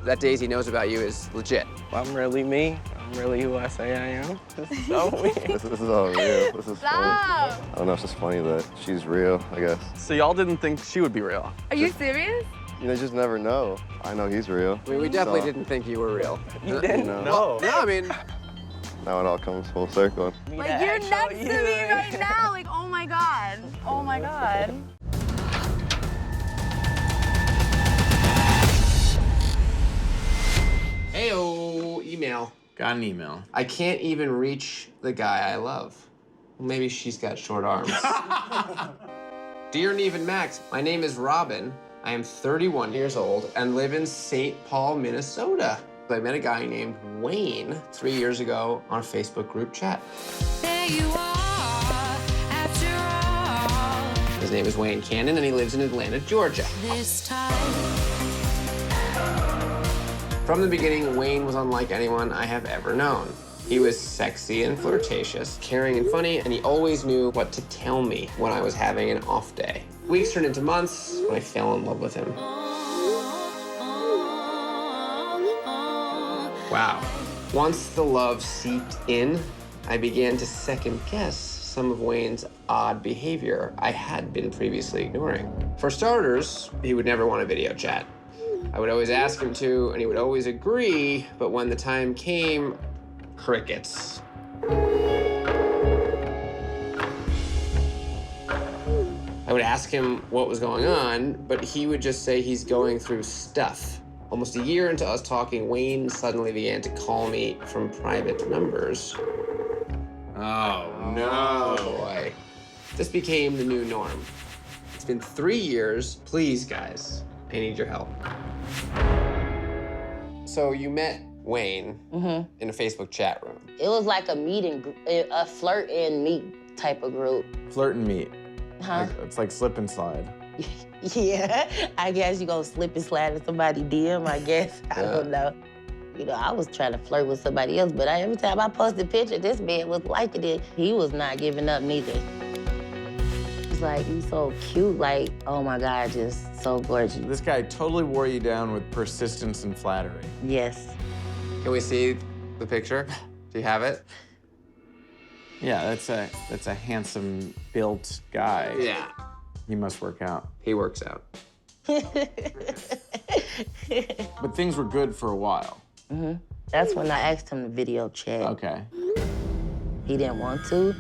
that Daisy knows about you is legit. I'm really me. I'm really who I say I am. This is so weird. This is all real. This is funny. I don't know, it's just funny that she's real, I guess. So y'all didn't think she would be real? Are you serious? You know, you just never know. I know he's real. I mean, we definitely didn't think you were real. You didn't? No. No, I mean... Now it all comes full circle. Like, you're next to me right now. Like, oh my God. Oh my God. Heyo, email. Got an email. I can't even reach the guy I love. Well, maybe she's got short arms. Dear Neve and Max, my name is Robin. I am 31 years old and live in St. Paul, Minnesota. I met a guy named Wayne 3 years ago on a Facebook group chat. There you are, after all. His name is Wayne Cannon, and he lives in Atlanta, Georgia. This time. From the beginning, Wayne was unlike anyone I have ever known. He was sexy and flirtatious, caring and funny, and he always knew what to tell me when I was having an off day. Weeks turned into months when I fell in love with him. Wow. Once the love seeped in, I began to second guess some of Wayne's odd behavior I had been previously ignoring. For starters, he would never want a video chat. I would always ask him to, and he would always agree, but when the time came, crickets. I would ask him what was going on, but he would just say he's going through stuff. Almost a year into us talking, Wayne suddenly began to call me from private numbers. Oh, no. Boy. This became the new norm. It's been 3 years. Please, guys, I need your help. So you met Wayne in a Facebook chat room. It was like a meeting, a flirt and meet type of group. Flirt and meet. Huh? It's like slip and slide. Yeah, I guess you gonna slip and slide in somebody's DM, I guess. I don't know. You know, I was trying to flirt with somebody else, but every time I posted a picture, this man was liking it. He was not giving up neither. He's like, you so cute, like, oh my God, just so gorgeous. This guy totally wore you down with persistence and flattery. Yes. Can we see the picture? Do you have it? Yeah, that's a handsome, built guy. Yeah. He must work out. He works out. But things were good for a while. That's when I asked him to video chat. Okay. He didn't want to,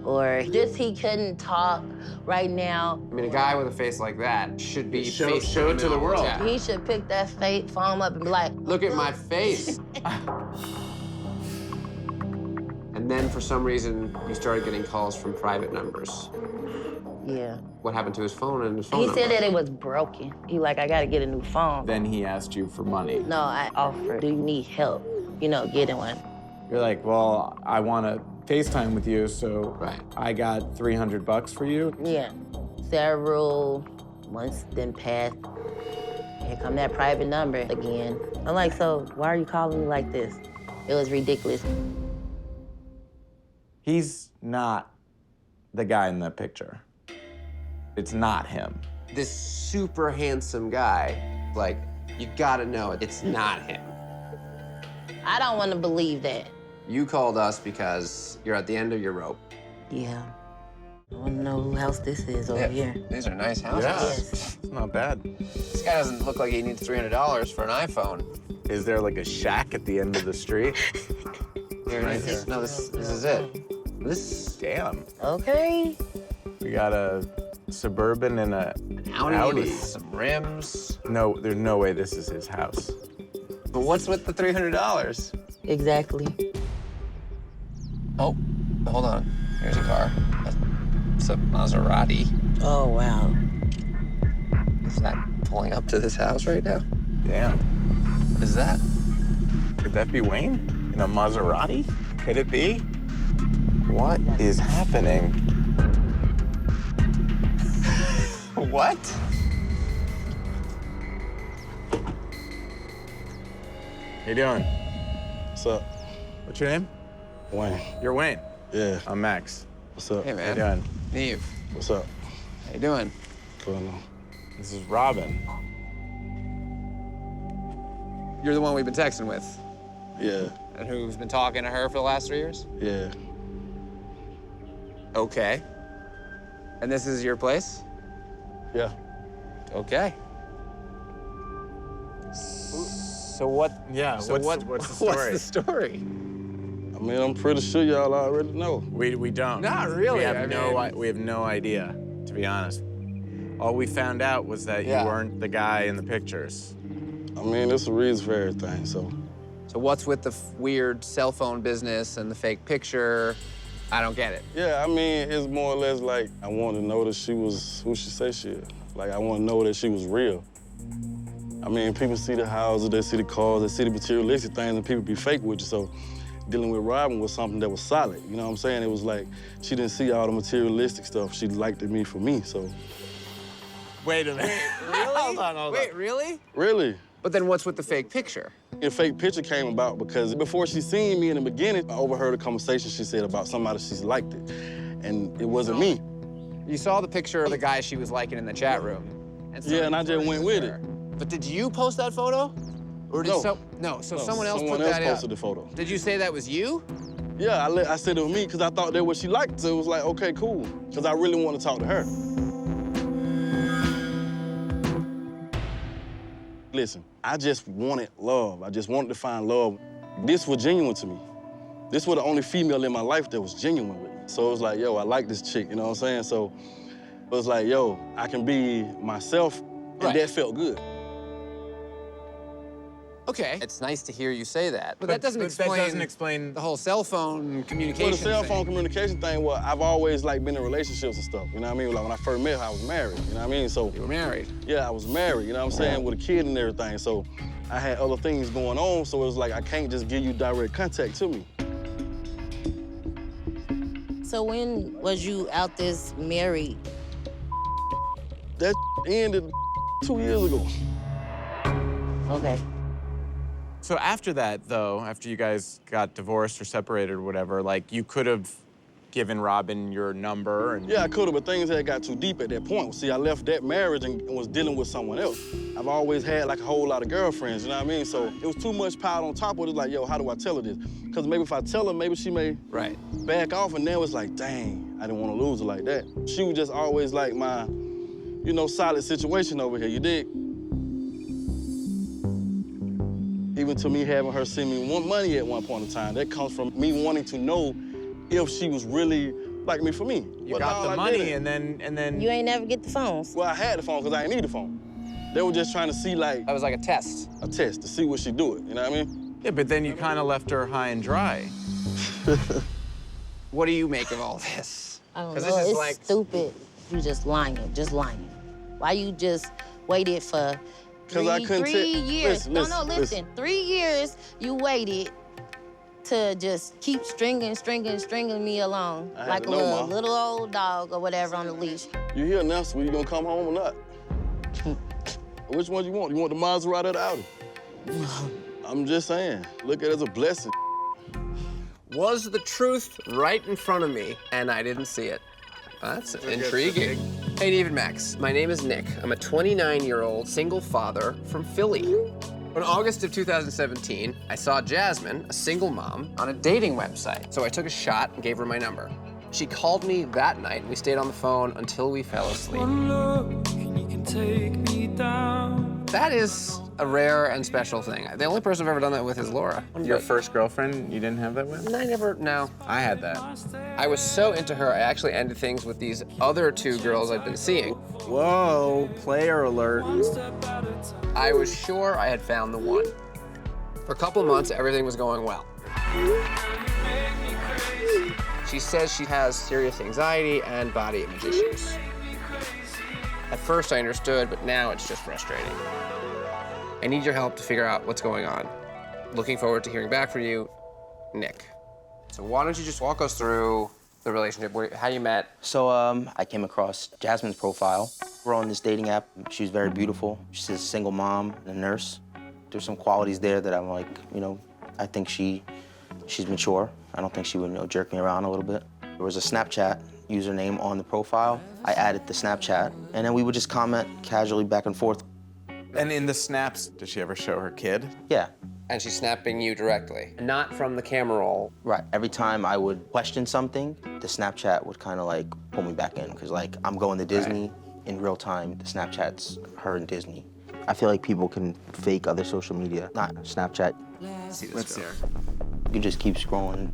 or just he couldn't talk right now. I mean, a guy with a face like that should be Show FaceTiming it to the all world. time. He should pick that phone up and be like, Look at my face. And then, for some reason, you started getting calls from private numbers. yeah. What happened to his phone and his phone He number? said that it was broken. He like, I gotta get a new phone. Then he asked you for money. No, I offered, do you need help? You know, getting one. You're like, well, I want to FaceTime with you, so I got $300 for you. Yeah. Several months then passed. Here come that private number again. I'm like, so why are you calling me like this? It was ridiculous. He's not the guy in the picture. It's not him. This super handsome guy, like, you gotta know it's not him. I don't want to believe that. You called us because you're at the end of your rope. Yeah. I want to know whose house this is over here. These are nice houses. Yeah, it's not bad. This guy doesn't look like he needs $300 for an iPhone. Is there like a shack at the end of the street? Here it Right is. here. No, this is it. This. Damn. Okay. We got a Suburban and an Audi with some rims. No, there's no way this is his house. But what's with the $300? Exactly. Oh, hold on. Here's a car. It's a Maserati. Oh, wow. Is that pulling up to this house right now? Damn. Is that? Could that be Wayne in a Maserati? Could it be? What is happening? What? How you doing? What's up? What's your name? Wayne. You're Wayne. Yeah. I'm Max. What's up? Hey, How man. you doing? Neve. What's up? How you doing? What's going on? This is Robin. You're the one we've been texting with. Yeah. And who's been talking to her for the last 3 years? Yeah. Okay. And this is your place? Yeah. Okay. So what? Yeah. So what's the story? What's the story? I mean, I'm pretty sure y'all already know. We don't. Not really. We have no idea, to be honest. All we found out was that you weren't the guy in the pictures. I mean, there's a reason for everything, so. So what's with the weird cell phone business and the fake picture? I don't get it. Yeah, I mean, it's more or less like I wanted to know that she was who she say she is. Like, I want to know that she was real. I mean, people see the houses, they see the cars, they see the materialistic things, and people be fake with you. So dealing with Robin was something that was solid. You know what I'm saying? It was like she didn't see all the materialistic stuff. She liked me for me, so. Wait a minute. Really? Hold on. Wait, really? Really? But then what's with the fake picture? The fake picture came about because before she seen me in the beginning, I overheard a conversation she said about somebody she liked it, and it wasn't me. You saw the picture of the guy she was liking in the chat room. Yeah, and I just went with it. But did you someone else someone put else that posted up. the photo. Did you say that was you? Yeah, I said it was me because I thought that was what she liked. So it was like, okay, cool. Because I really want to talk to her. Listen, I just wanted love. I just wanted to find love. This was genuine to me. This was the only female in my life that was genuine with me. So it was like, yo, I like this chick, you know what I'm saying? So it was like, yo, I can be myself, and that felt good. Okay. It's nice to hear you say that. But that doesn't explain the whole cell phone communication Well, the cell phone thing. communication thing, well, I've always like been in relationships and stuff, you know what I mean? Like when I first met her, I was married, you know what I mean? So you were married? Yeah, I was married, you know what I'm saying, with a kid and everything. So I had other things going on, so it was like I can't just give you direct contact to me. So when was you out this married? That ended 2 years ago. Okay. So after that, though, after you guys got divorced or separated or whatever, like, you could have given Robin your number and... Yeah, I could have, but things had got too deep at that point. See, I left that marriage and was dealing with someone else. I've always had, like, a whole lot of girlfriends, you know what I mean? So it was too much piled on top of it. Like, yo, how do I tell her this? Because maybe if I tell her, maybe she may back off, and then it's like, dang, I didn't want to lose her like that. She was just always, like, my, you know, solid situation over here, you dig? Even to me having her send me money at one point in time, that comes from me wanting to know if she was really like me for me. You got the money and then... You ain't never get the phones? Well, I had the phone because I didn't need the phone. They were just trying to see, like... That was like a test. A test, to see what she do it, you know what I mean? Yeah, but then you kind of left her high and dry. What do you make of all this? I don't know, this is it's like... stupid. You just lying. Why you just waited for three years? Listen. 3 years you waited to just keep stringing me along like a little old dog or whatever on the leash. You here now, so you gonna come home or not? Which one you want? You want the Maserati or the Audi? I'm just saying, look at it as a blessing. Was the truth right in front of me and I didn't see it? That's intriguing. Hey, David Max. My name is Nick. I'm a 29-year-old single father from Philly. In August of 2017, I saw Jasmine, a single mom, on a dating website. So I took a shot and gave her my number. She called me that night, and we stayed on the phone until we fell asleep. One look and you can take me down. That is a rare and special thing. The only person I've ever done that with is Laura. Your first girlfriend, you didn't have that with? No. I had that. I was so into her, I actually ended things with these other 2 girls I'd been seeing. Whoa, player alert. I was sure I had found the one. For a couple months, everything was going well. She says she has serious anxiety and body image issues. At first I understood, but now it's just frustrating. I need your help to figure out what's going on. Looking forward to hearing back from you, Nick. So why don't you just walk us through the relationship, how you met? So I came across Jasmine's profile. We're on this dating app. She's very beautiful. She's a single mom and a nurse. There's some qualities there that I'm like, you know, I think she's mature. I don't think she would, you know, jerk me around a little bit. There was a Snapchat username on the profile. I added the Snapchat, and then we would just comment casually back and forth. And in the snaps, did she ever show her kid? Yeah. And she's snapping you directly, not from the camera roll. Right. Every time I would question something, the Snapchat would kind of like pull me back in, because like I'm going to Disney in real time. The Snapchat's her in Disney. I feel like people can fake other social media, not Snapchat. Let's see her. You just keep scrolling.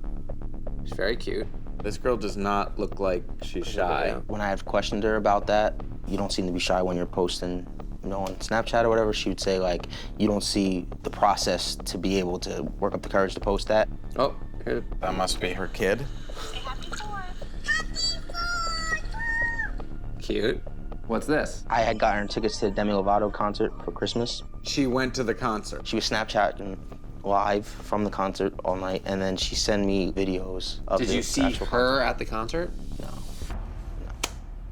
She's very cute. This girl does not look like she's shy. When I have questioned her about that, you don't seem to be shy when you're posting, you know, on Snapchat or whatever, she would say, like, you don't see the process to be able to work up the courage to post that. Oh, that must be her kid. Cute. What's this? I had gotten her tickets to the Demi Lovato concert for Christmas. She went to the concert. She was Snapchatting live from the concert all night, and then she sent me videos of Did you see her at the concert? No.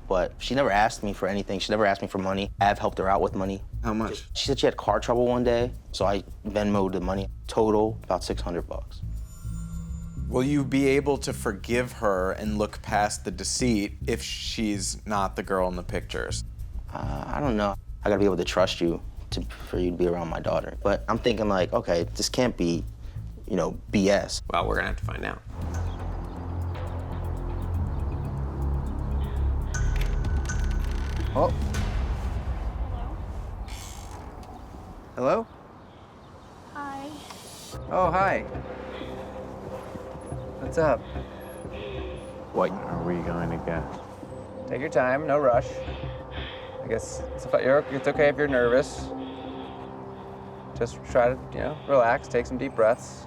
But she never asked me for anything. She never asked me for money. I've helped her out with money. How much? She said she had car trouble one day, so I Venmo'd the money. Total, about $600. Will you be able to forgive her and look past the deceit if she's not the girl in the pictures? I don't know. I gotta be able to trust you for you to be around my daughter. But I'm thinking like, okay, this can't be, BS. Well, we're gonna have to find out. Oh. Hello? Hi. Oh, hi. What's up? What are we going to get? Take your time, no rush. I guess it's okay if you're nervous. Just try to, relax, take some deep breaths.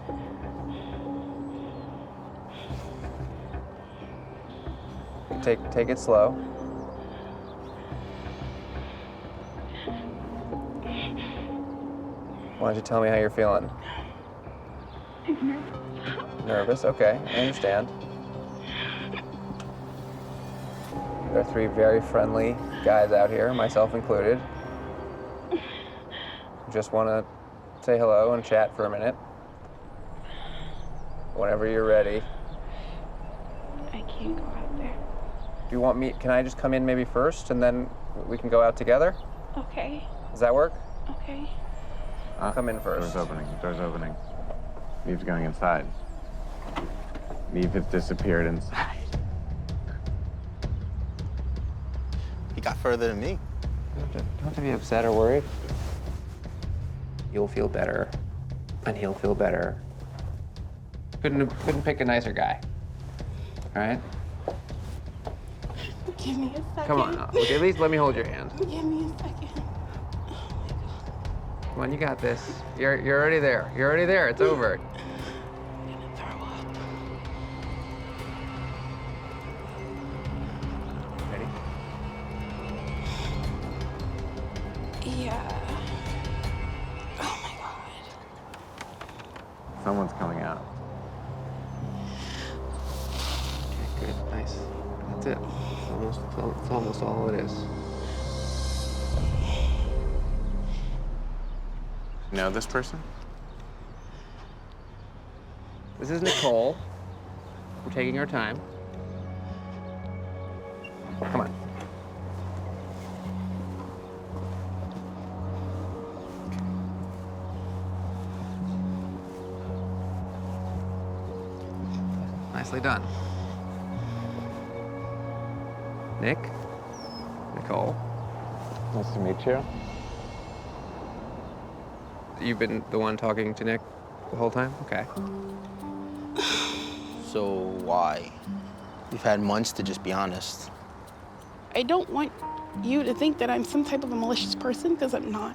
Take it slow. Why don't you tell me how you're feeling? Nervous, okay, I understand. There are 3 very friendly guys out here, myself included. Just want to say hello and chat for a minute. Whenever you're ready. I can't go out there. Do you want me, can I just come in maybe first and then we can go out together? Okay. Does that work? Okay. I'll come in first. Door's opening. Eve's going inside. Eve has disappeared inside. He got further than me. Don't have to be upset or worried. You'll feel better, and he'll feel better. Couldn't pick a nicer guy. All right? Give me a second. Come on, look, at least let me hold your hand. Give me a second. Come on, you got this. You're already there. You're already there. It's over. I'm gonna throw up. Ready? Yeah. Oh my God. Someone's coming out. Okay, good, nice. That's it. It's almost all it is. You know this person? This is Nicole. We're taking our time. Come on. Nicely done. Nick? Nicole? Nice to meet you. You've been the one talking to Nick the whole time? Okay. So why? We've had months to just be honest. I don't want you to think that I'm some type of a malicious person, because I'm not.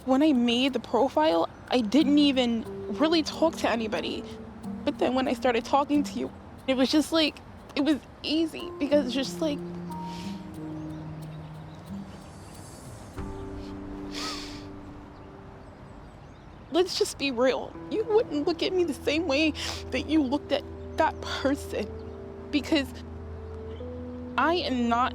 When I made the profile, I didn't even really talk to anybody. But then when I started talking to you, it was just like, it was easy, because it's just like, let's just be real. You wouldn't look at me the same way that you looked at that person, because I am not.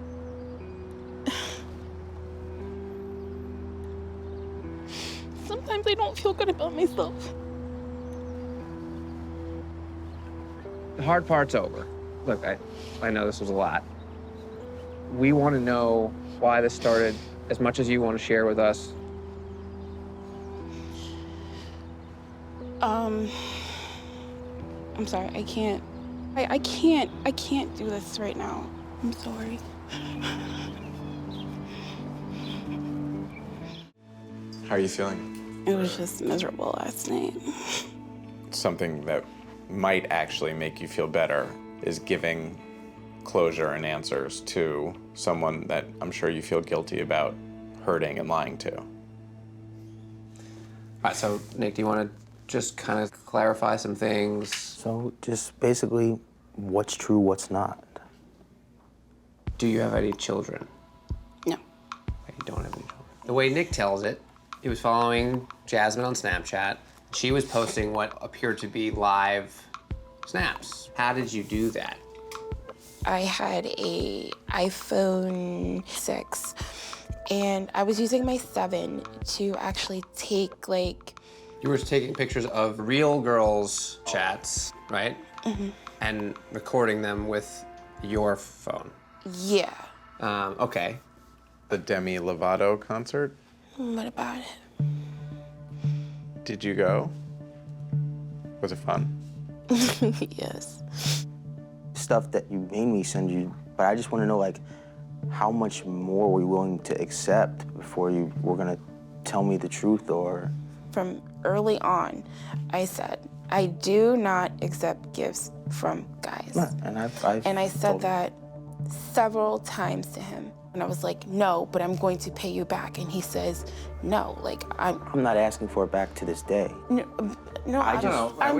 Sometimes I don't feel good about myself. The hard part's over. Look, I know this was a lot. We want to know why this started as much as you want to share with us. I'm sorry, I can't. I can't do this right now. I'm sorry. How are you feeling? It was just miserable last night. Something that might actually make you feel better is giving closure and answers to someone that I'm sure you feel guilty about hurting and lying to. All right, so Nick, do you want to just kind of clarify some things? So just basically, what's true, what's not. Do you have any children? No. You don't have any children. The way Nick tells it, He was following Jasmine on Snapchat. She was posting what appeared to be live snaps. How did you do that? I had a iPhone 6 and I was using my 7 to actually take like... You were taking pictures of real girls' chats, right? Mhm. And recording them with your phone. Yeah. Okay. The Demi Lovato concert? What about it? Did you go? Was it fun? Yes. Stuff that you made me send you, but I just want to know, like, how much more were you willing to accept before you were gonna tell me the truth, or? From early on, I said, I do not accept gifts from guys. And I said that several times to him. And I was like, no, but I'm going to pay you back. And he says, no, like, I'm not asking for it back to this day. No, I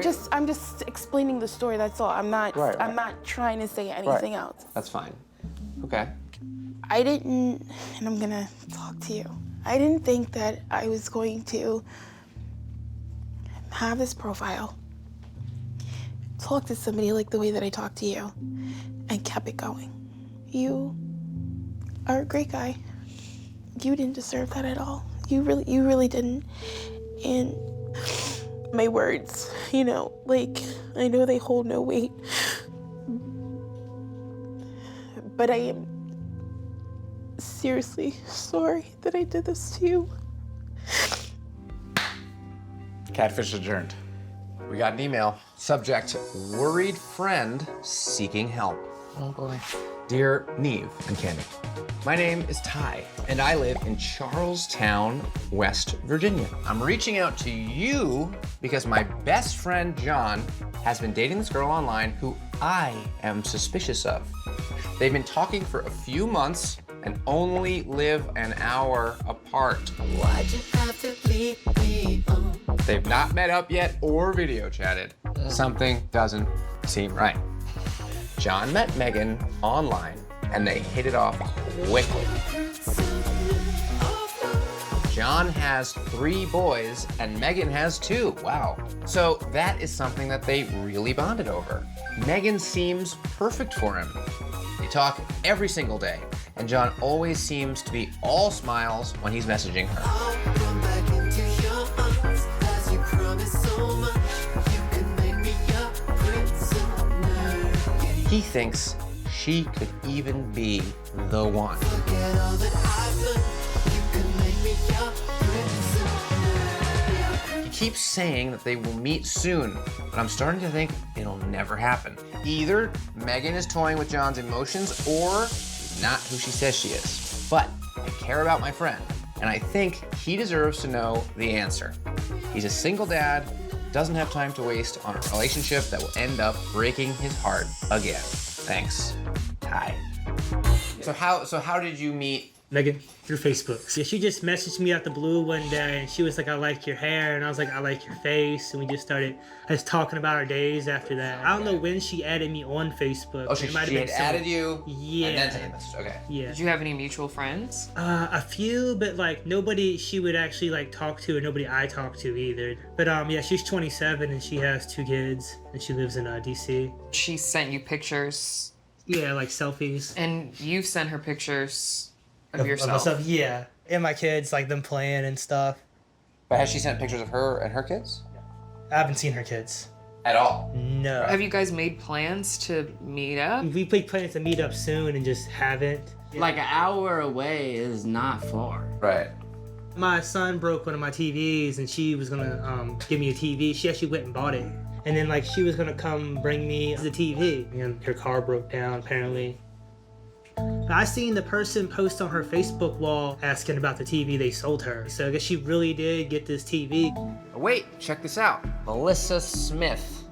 just- I'm just explaining the story, that's all. I'm not trying to say anything else. That's fine. Okay. I didn't, and I'm gonna talk to you. I didn't think that I was going to have this profile, talk to somebody like the way that I talked to you, and kept it going. You are a great guy. You didn't deserve that at all. You really didn't. And my words, you know, like, I know they hold no weight, but I am seriously sorry that I did this to you. Catfish adjourned. We got an email. Subject, worried friend seeking help. Oh boy. Dear Neve and Candy, my name is Ty, and I live in Charlestown, West Virginia. I'm reaching out to you because my best friend, John, has been dating this girl online who I am suspicious of. They've been talking for a few months and only live an hour apart. Why'd you have to leave me on? They've not met up yet or video chatted. Something doesn't seem right. John met Megan online and they hit it off quickly. John has 3 boys and Megan has 2. Wow. So that is something that they really bonded over. Megan seems perfect for him. They talk every single day, and John always seems to be all smiles when he's messaging her. He thinks she could even be the one. He keeps saying that they will meet soon, but I'm starting to think it'll never happen. Either Megan is toying with John's emotions or she's not who she says she is. But I care about my friend, and I think he deserves to know the answer. He's a single dad, doesn't have time to waste on a relationship that will end up breaking his heart again. Thanks, Ty. So how did you meet Megan? Through Facebook. Yeah, she just messaged me out the blue one day and she was like, I like your hair, and I was like, I like your face, and we just started just talking about our days after that. I don't know when she added me on Facebook. Oh, she had added you? Yeah. And then sent you a message, okay. Yeah. Did you have any mutual friends? A few, but like nobody she would actually like talk to, and nobody I talk to either. But yeah, she's 27 and she has 2 kids and she lives in DC. She sent you pictures? Yeah, like selfies. And you've sent her pictures of yourself? Myself, yeah. And my kids, like them playing and stuff. But has she sent pictures of her and her kids? I haven't seen her kids. At all? No. Have you guys made plans to meet up? We made plans to meet up soon and just haven't. Like an hour away is not far. Right. My son broke one of my TVs and she was gonna give me a TV. She actually went and bought it. And then like she was gonna come bring me the TV, and her car broke down apparently. I seen the person post on her Facebook wall asking about the TV they sold her. So I guess she really did get this TV. Wait, check this out. Melissa Smith.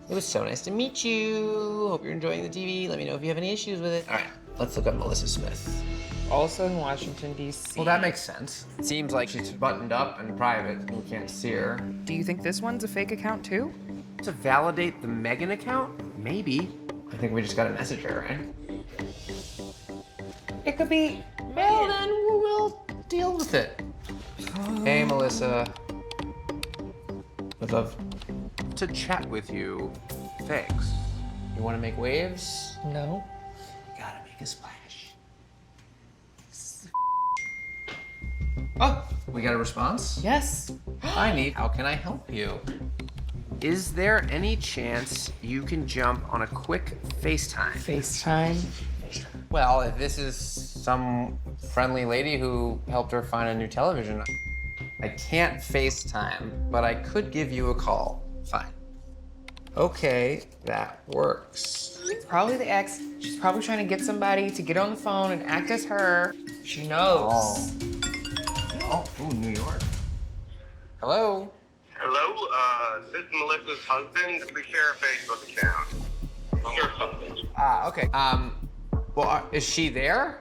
It was so nice to meet you. Hope you're enjoying the TV. Let me know if you have any issues with it. All right, let's look up Melissa Smith. Also in Washington, D.C. Well, that makes sense. It seems like she's buttoned up and private and we can't see her. Do you think this one's a fake account too? To validate the Megan account? Maybe. I think we just gotta message her, right? It could be. Well, then we'll deal with it. Hey, Melissa. Would love to chat with you. Thanks. You want to make waves? No. Gotta make a splash. Oh, we got a response? Yes. Hi, Neve. How can I help you? Is there any chance you can jump on a quick FaceTime? FaceTime? Well, if this is some friendly lady who helped her find a new television, I can't FaceTime, but I could give you a call. Fine. Okay, that works. It's probably the ex. She's probably trying to get somebody to get on the phone and act as her. She knows. Oh, ooh, New York. Hello? Hello, this is Melissa's husband. We share a Facebook account. Your husband. Okay. Well, is she there?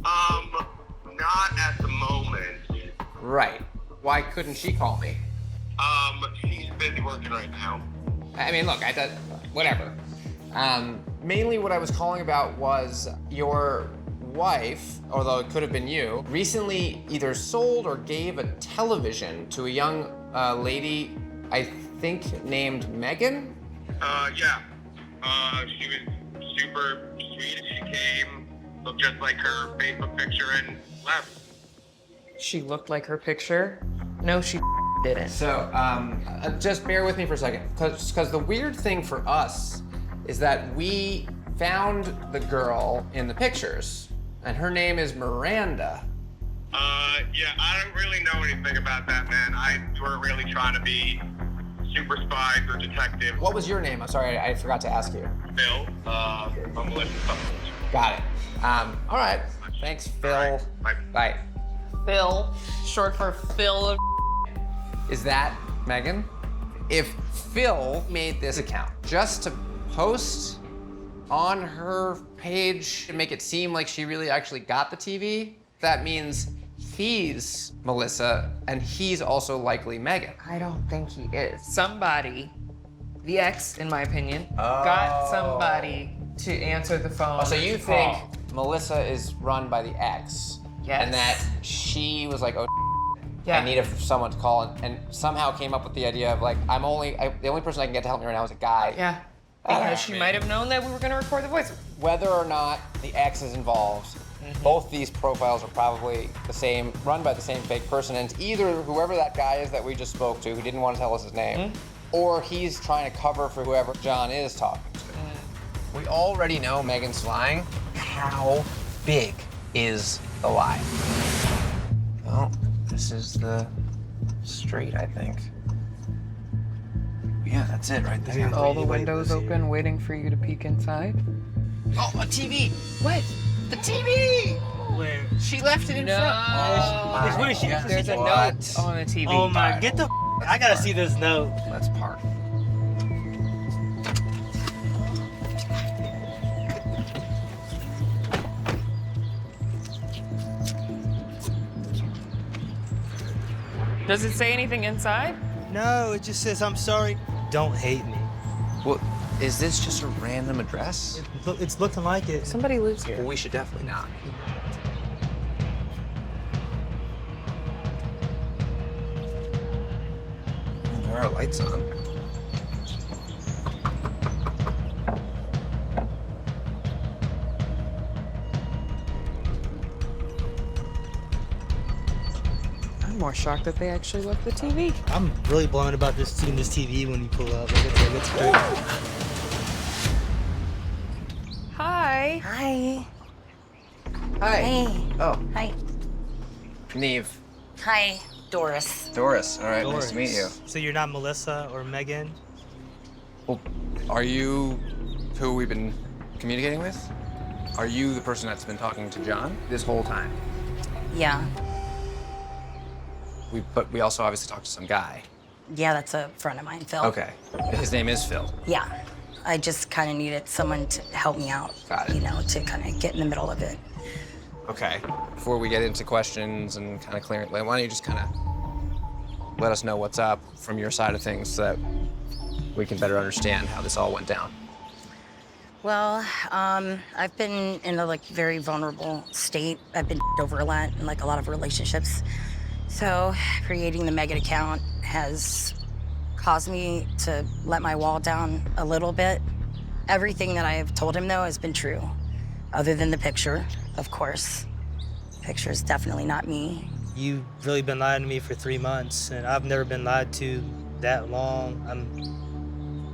Not at the moment. Right. Why couldn't she call me? She's busy working right now. I mean, look, whatever. Mainly what I was calling about was your wife, although it could have been you, recently either sold or gave a television to a young lady, I think named Megan? Yeah. She was super sweet. She came, looked just like her Facebook picture, and left. She looked like her picture? No, she didn't. So, just bear with me for a second, because the weird thing for us is that we found the girl in the pictures, and her name is Miranda. Yeah, I don't really know anything about that, man. We're really trying to be super spies or detectives. What was your name? I'm sorry, I forgot to ask you. Phil, I'm Melissa's husband. Got it. All right. Thanks, Phil. Bye. Phil, short for Phil. Is that Megan? If Phil made this account just to post on her page and make it seem like she really actually got the TV, that means he's Melissa and he's also likely Megan. I don't think he is. Somebody, the ex, in my opinion, got somebody to answer the phone. Oh, so you think Melissa is run by the ex? Yes. And that she was like, oh, yeah. I need someone to call, and somehow came up with the idea of like, the only person I can get to help me right now is a guy. Yeah. Because she might have known that we were going to record the voice. Whether or not the ex is involved, both these profiles are probably the same, run by the same fake person, and it's either whoever that guy is that we just spoke to, who didn't want to tell us his name, or he's trying to cover for whoever John is talking to. We already know Megan's lying. How big is the lie? Well, this is the street, I think. Yeah, that's it right there. All the windows open, waiting for you to peek inside. Oh, a TV! What? The TV! Where? She left it in front. Oh, where is she? There's a note on the TV. Oh my, get the I gotta see this note. Let's park. Does it say anything inside? No, it just says, I'm sorry, don't hate me. Well, is this just a random address? It's looking like it. Somebody lives here. Well, we should definitely not. There are lights on. I'm more shocked that they actually left the TV. I'm really blown about seeing this TV when you pull up. It's great. Hi. Hi. Hi. Hey. Oh. Hi. Neve. Hi, Doris. Doris. All right, nice to meet you. So you're not Melissa or Megan? Well, are you who we've been communicating with? Are you the person that's been talking to John this whole time? Yeah. But we also obviously talked to some guy. Yeah, that's a friend of mine, Phil. Okay. His name is Phil. Yeah. I just kind of needed someone to help me out. Got it. You know, to kind of get in the middle of it. Okay. Before we get into questions and kind of clearing, why don't you just kind of let us know what's up from your side of things so that we can better understand how this all went down. Well, I've been in a very vulnerable state. I've been over a lot in a lot of relationships. So, creating the Megan account has caused me to let my wall down a little bit. Everything that I have told him, though, has been true, other than the picture, of course. The picture is definitely not me. You've really been lying to me for 3 months, and I've never been lied to that long.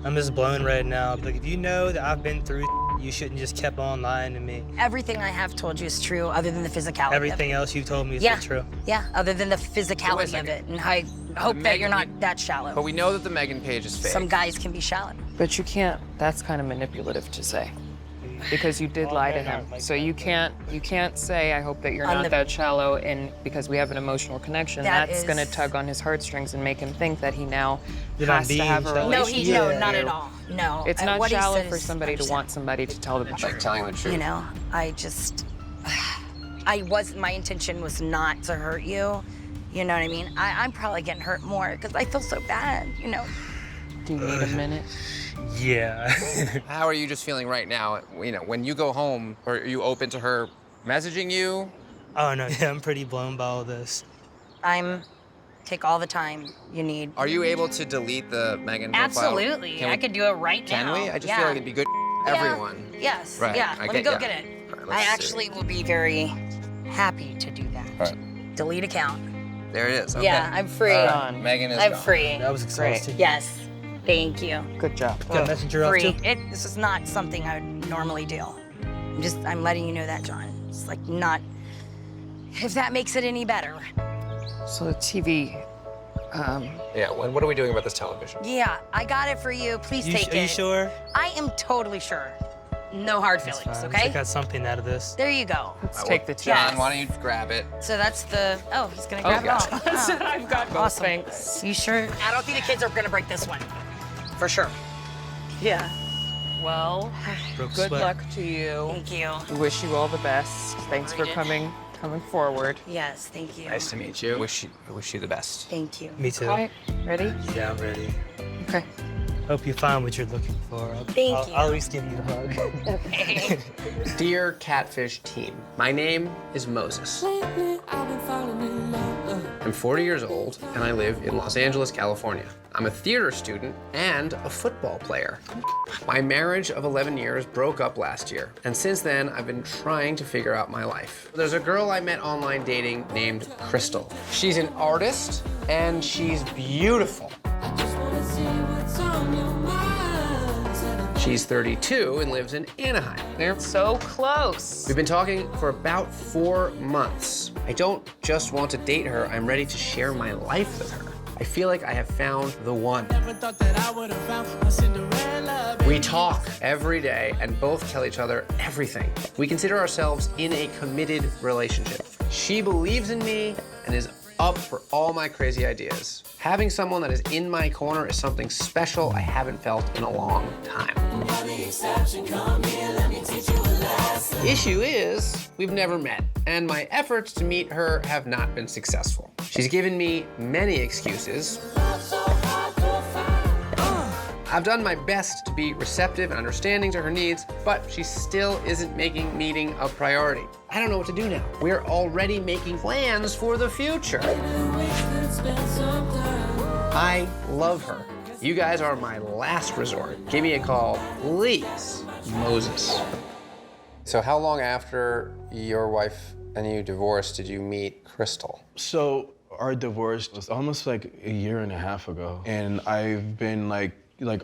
I'm just blown right now. Like, if you know that I've been through, you shouldn't just kept on lying to me. Everything I have told you is true, other than the physicality Everything of it. else you've told me is Yeah, true. yeah, other than the physicality of it. And I hope that you're not that shallow. But we know that the Megan page is fake. Some guys can be shallow. But you can't, that's kind of manipulative to say. Because you did lie to him. So you can't say, I hope that you're not that shallow, and because we have an emotional connection, that's gonna tug on his heartstrings and make him think that he now has to have a relationship. No, not at all. No. It's not what he shallow said for is somebody to 100%. want somebody to tell the truth. Telling the truth. You know, my intention was not to hurt you. You know what I mean? I'm probably getting hurt more because I feel so bad, you know. Do you need a minute? Yeah. How are you just feeling right now? You know, when you go home, are you open to her messaging you? Oh, no, yeah, I'm pretty blown by all this. Take all the time you need. Are you able to delete the Megan profile? Absolutely. I could do it right now. Can we? I just feel like it'd be good for everyone. Yes. Right. Yeah. Let me go get it. Right, I let's actually will be very happy to do that. Right. Delete account. There it is. Okay. Yeah, I'm free. Megan is I'm gone. free. That was exhausting. Yes. Thank you. Good job. Got messenger off Free. too? This is not something I would normally do. I'm letting you know that, John. It's like not, if that makes it any better. So the TV, Yeah, what are we doing about this television? Yeah, I got it for you. Please take it. Are you sure? I am totally sure. No hard That's feelings, fine. okay? I got something out of this. There you go. Let's take the TV. John, why don't you grab it? So that's the, oh, he's gonna grab it gotcha. all. I said I've got both, Awesome. thanks. You sure? I don't think the kids are gonna break this one. For sure. Yeah. Well, Broke good sweat. luck to you. Thank you. We wish you all the best. Thanks for coming forward. Yes, thank you. Nice to meet you. I wish you the best. Thank you. Me too. All right, ready? Yeah, I'm ready. Okay. Hope you find what you're looking for. Thank you. I'll at least give you a hug. Okay. Dear Catfish team, my name is Moses. I'm 40 years old, and I live in Los Angeles, California. I'm a theater student and a football player. My marriage of 11 years broke up last year, and since then, I've been trying to figure out my life. There's a girl I met online dating named Crystal. She's an artist, and she's beautiful. She's 32 and lives in Anaheim. They're so close. We've been talking for about 4 months. I don't just want to date her, I'm ready to share my life with her. I feel like I have found the one. We talk every day and both tell each other everything. We consider ourselves in a committed relationship. She believes in me and is up for all my crazy ideas. Having someone that is in my corner is something special I haven't felt in a long time. Issue is, we've never met, and my efforts to meet her have not been successful. She's given me many excuses. I've done my best to be receptive and understanding to her needs, but she still isn't making meeting a priority. I don't know what to do now. We're already making plans for the future. I love her. You guys are my last resort. Give me a call, please. Moses. So how long after your wife and you divorced did you meet Crystal? So our divorce was almost like a year and a half ago. And I've been like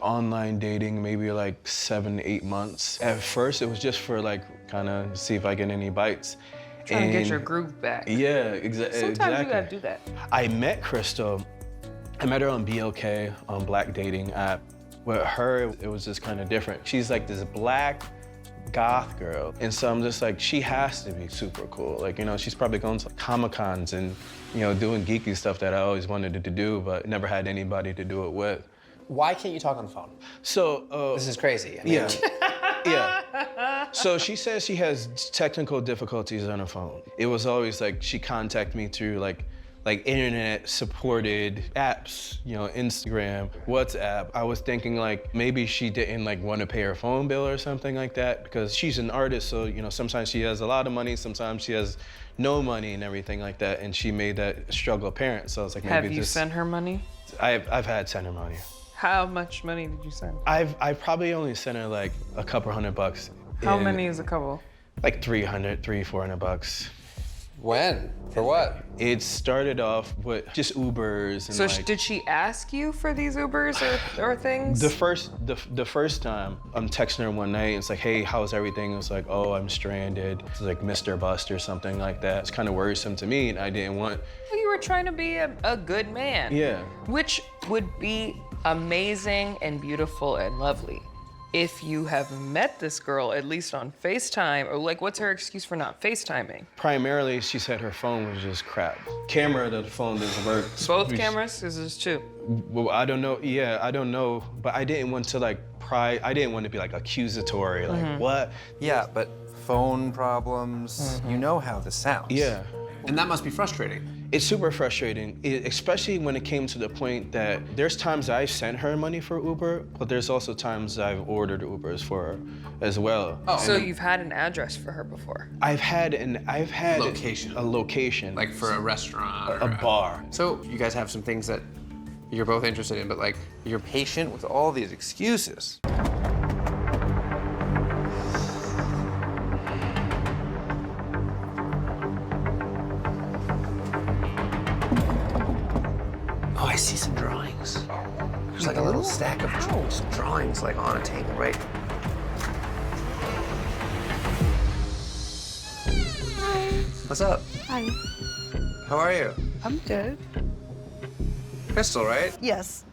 online dating maybe like 7, 8 months. At first, it was just for like kind of see if I get any bites. Trying to get your groove back. Yeah, exactly. Sometimes you gotta do that. I met Crystal. I met her on BLK, on Black Dating app. With her, it was just kind of different. She's like this black goth girl. And so I'm just like, she has to be super cool. Like, you know, she's probably going to Comic-Cons and, you know, doing geeky stuff that I always wanted to do, but never had anybody to do it with. Why can't you talk on the phone? So, this is crazy. I mean, yeah. Yeah. So she says she has technical difficulties on her phone. It was always like she contacted me through like like internet-supported apps, you know, Instagram, WhatsApp. I was thinking like maybe she didn't like want to pay her phone bill or something like that because she's an artist, so you know sometimes she has a lot of money, sometimes she has no money and everything like that, and she made that struggle apparent. So I was like, maybe Have you sent her money? I've had sent her money. How much money did you send? I've probably only sent her like a couple $100. How many is a couple? Like $400 When? For what? It started off with just Ubers and So like, did she ask you for these Ubers or things? the first time I'm texting her one night, it's like, hey, how's everything? It was like, oh, I'm stranded. It's like Mr. Bust or something like that. It's kind of worrisome to me, and I didn't want. You were trying to be a good man. Yeah. Which would be amazing and beautiful and lovely. If you have met this girl, at least on FaceTime, or like, what's her excuse for not FaceTiming? Primarily, she said her phone was just crap. Camera, the phone doesn't work. Both cameras? Is this two? Well, I don't know. Yeah, I don't know. But I didn't want to like pry. I didn't want to be like accusatory. Like what? Yeah, but phone problems. You know how this sounds. Yeah. And that must be frustrating. It's super frustrating, especially when it came to the point that there's times I've sent her money for Uber, but there's also times I've ordered Ubers for her as well. Oh, so you've had an address for her before? I've had Location. a location. Like for a restaurant. A bar. So you guys have some things that you're both interested in, but like you're patient with all these excuses. Oh, I see some drawings. There's like a little stack of drawings like on a table, right? What's up? Hi. How are you? I'm good. Crystal, right? Yes.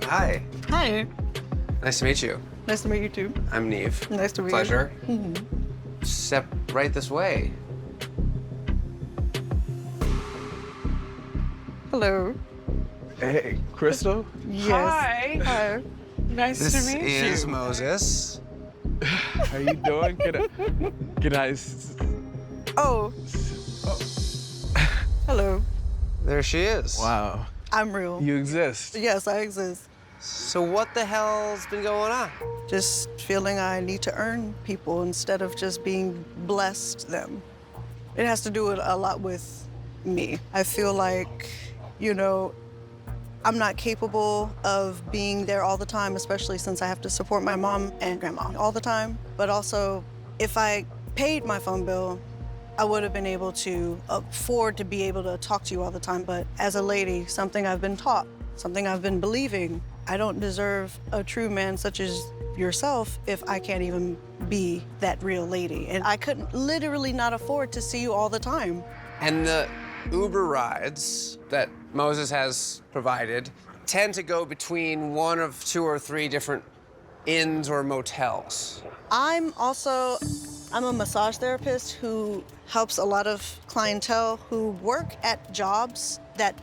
Hi. Hi. Nice to meet you. Nice to meet you too. I'm Neve. Nice to meet Pleasure. you. Pleasure. Step right this way. Hello. Hey, Crystal? Yes. Hi. Hi. Nice This to meet you. is Moses. How you doing? Can I? Oh. Hello. There she is. Wow. I'm real. You exist. Yes, I exist. So what the hell's been going on? Just feeling I need to earn people instead of just being blessed them. It has to do a lot with me. I feel like, you know, I'm not capable of being there all the time, especially since I have to support my mom and grandma all the time. But also, if I paid my phone bill, I would have been able to afford to be able to talk to you all the time. But as a lady, something I've been taught, something I've been believing, I don't deserve a true man such as yourself if I can't even be that real lady. And I couldn't literally not afford to see you all the time. And the Uber rides that Moses has provided tend to go between one of 2 or 3 different inns or motels. I'm a massage therapist who helps a lot of clientele who work at jobs that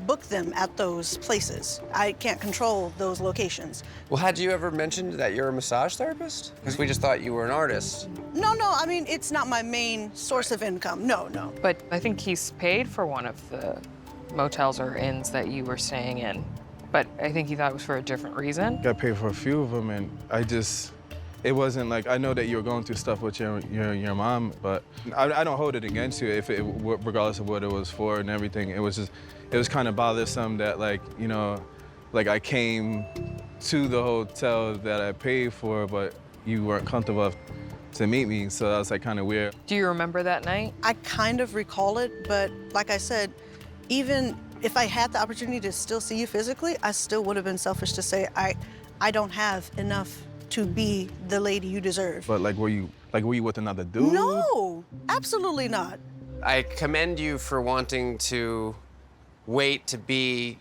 book them at those places. I can't control those locations. Well, had you ever mentioned that you're a massage therapist? Because we just thought you were an artist. No, I mean, it's not my main source of income. No. But I think he's paid for one of the motels or inns that you were staying in. But I think he thought it was for a different reason. Got paid for a few of them, and it wasn't like, I know that you were going through stuff with your mom, but I don't hold it against you regardless of what it was for and everything. It was kind of bothersome that, like, you know, like I came to the hotel that I paid for, but you weren't comfortable to meet me, so that was like kind of weird. Do you remember that night? I kind of recall it, but like I said, even if I had the opportunity to still see you physically, I still would have been selfish to say I don't have enough to be the lady you deserve. But were you with another dude? No, absolutely not. I commend you for wanting to wait to be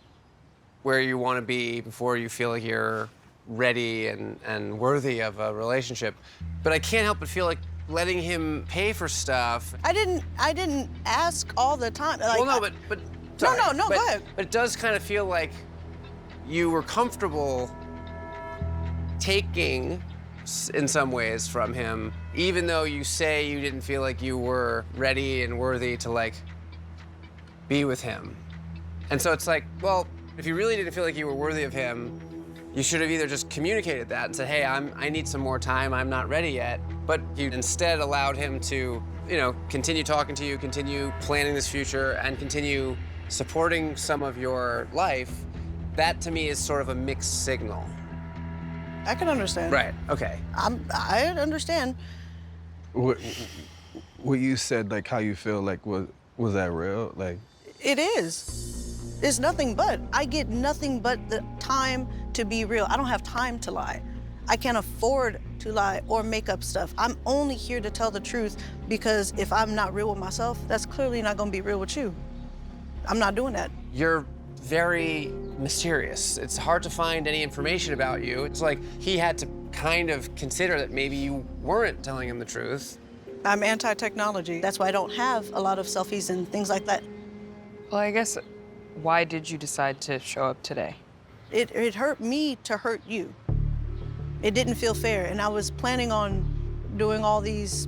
where you want to be before you feel like you're ready and worthy of a relationship. But I can't help but feel like letting him pay for stuff. I didn't ask all the time. Like, well, no, but sorry, No, go ahead. But it does kind of feel like you were comfortable taking in some ways from him, even though you say you didn't feel like you were ready and worthy to like be with him. And so it's like, well, if you really didn't feel like you were worthy of him, you should have either just communicated that and said, hey, I need some more time, I'm not ready yet. But you instead allowed him to, you know, continue talking to you, continue planning this future, and continue supporting some of your life. That to me is sort of a mixed signal. I can understand. Right, okay. I understand. What you said, like how you feel, like was that real? Like It is. It's nothing but. I get nothing but the time to be real. I don't have time to lie. I can't afford to lie or make up stuff. I'm only here to tell the truth because if I'm not real with myself, that's clearly not gonna be real with you. I'm not doing that. You're very mysterious. It's hard to find any information about you. It's like he had to kind of consider that maybe you weren't telling him the truth. I'm anti-technology. That's why I don't have a lot of selfies and things like that. Well, I guess, why did you decide to show up today? It hurt me to hurt you. It didn't feel fair, and I was planning on doing all these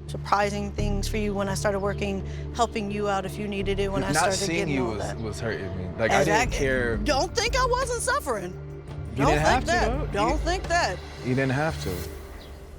surprising things for you when I started working, helping you out if you needed it when I started getting all that. Not seeing you was hurting me. Like, I didn't care. Don't think I wasn't suffering. You didn't have to, think that. though. Don't think that. You didn't have to.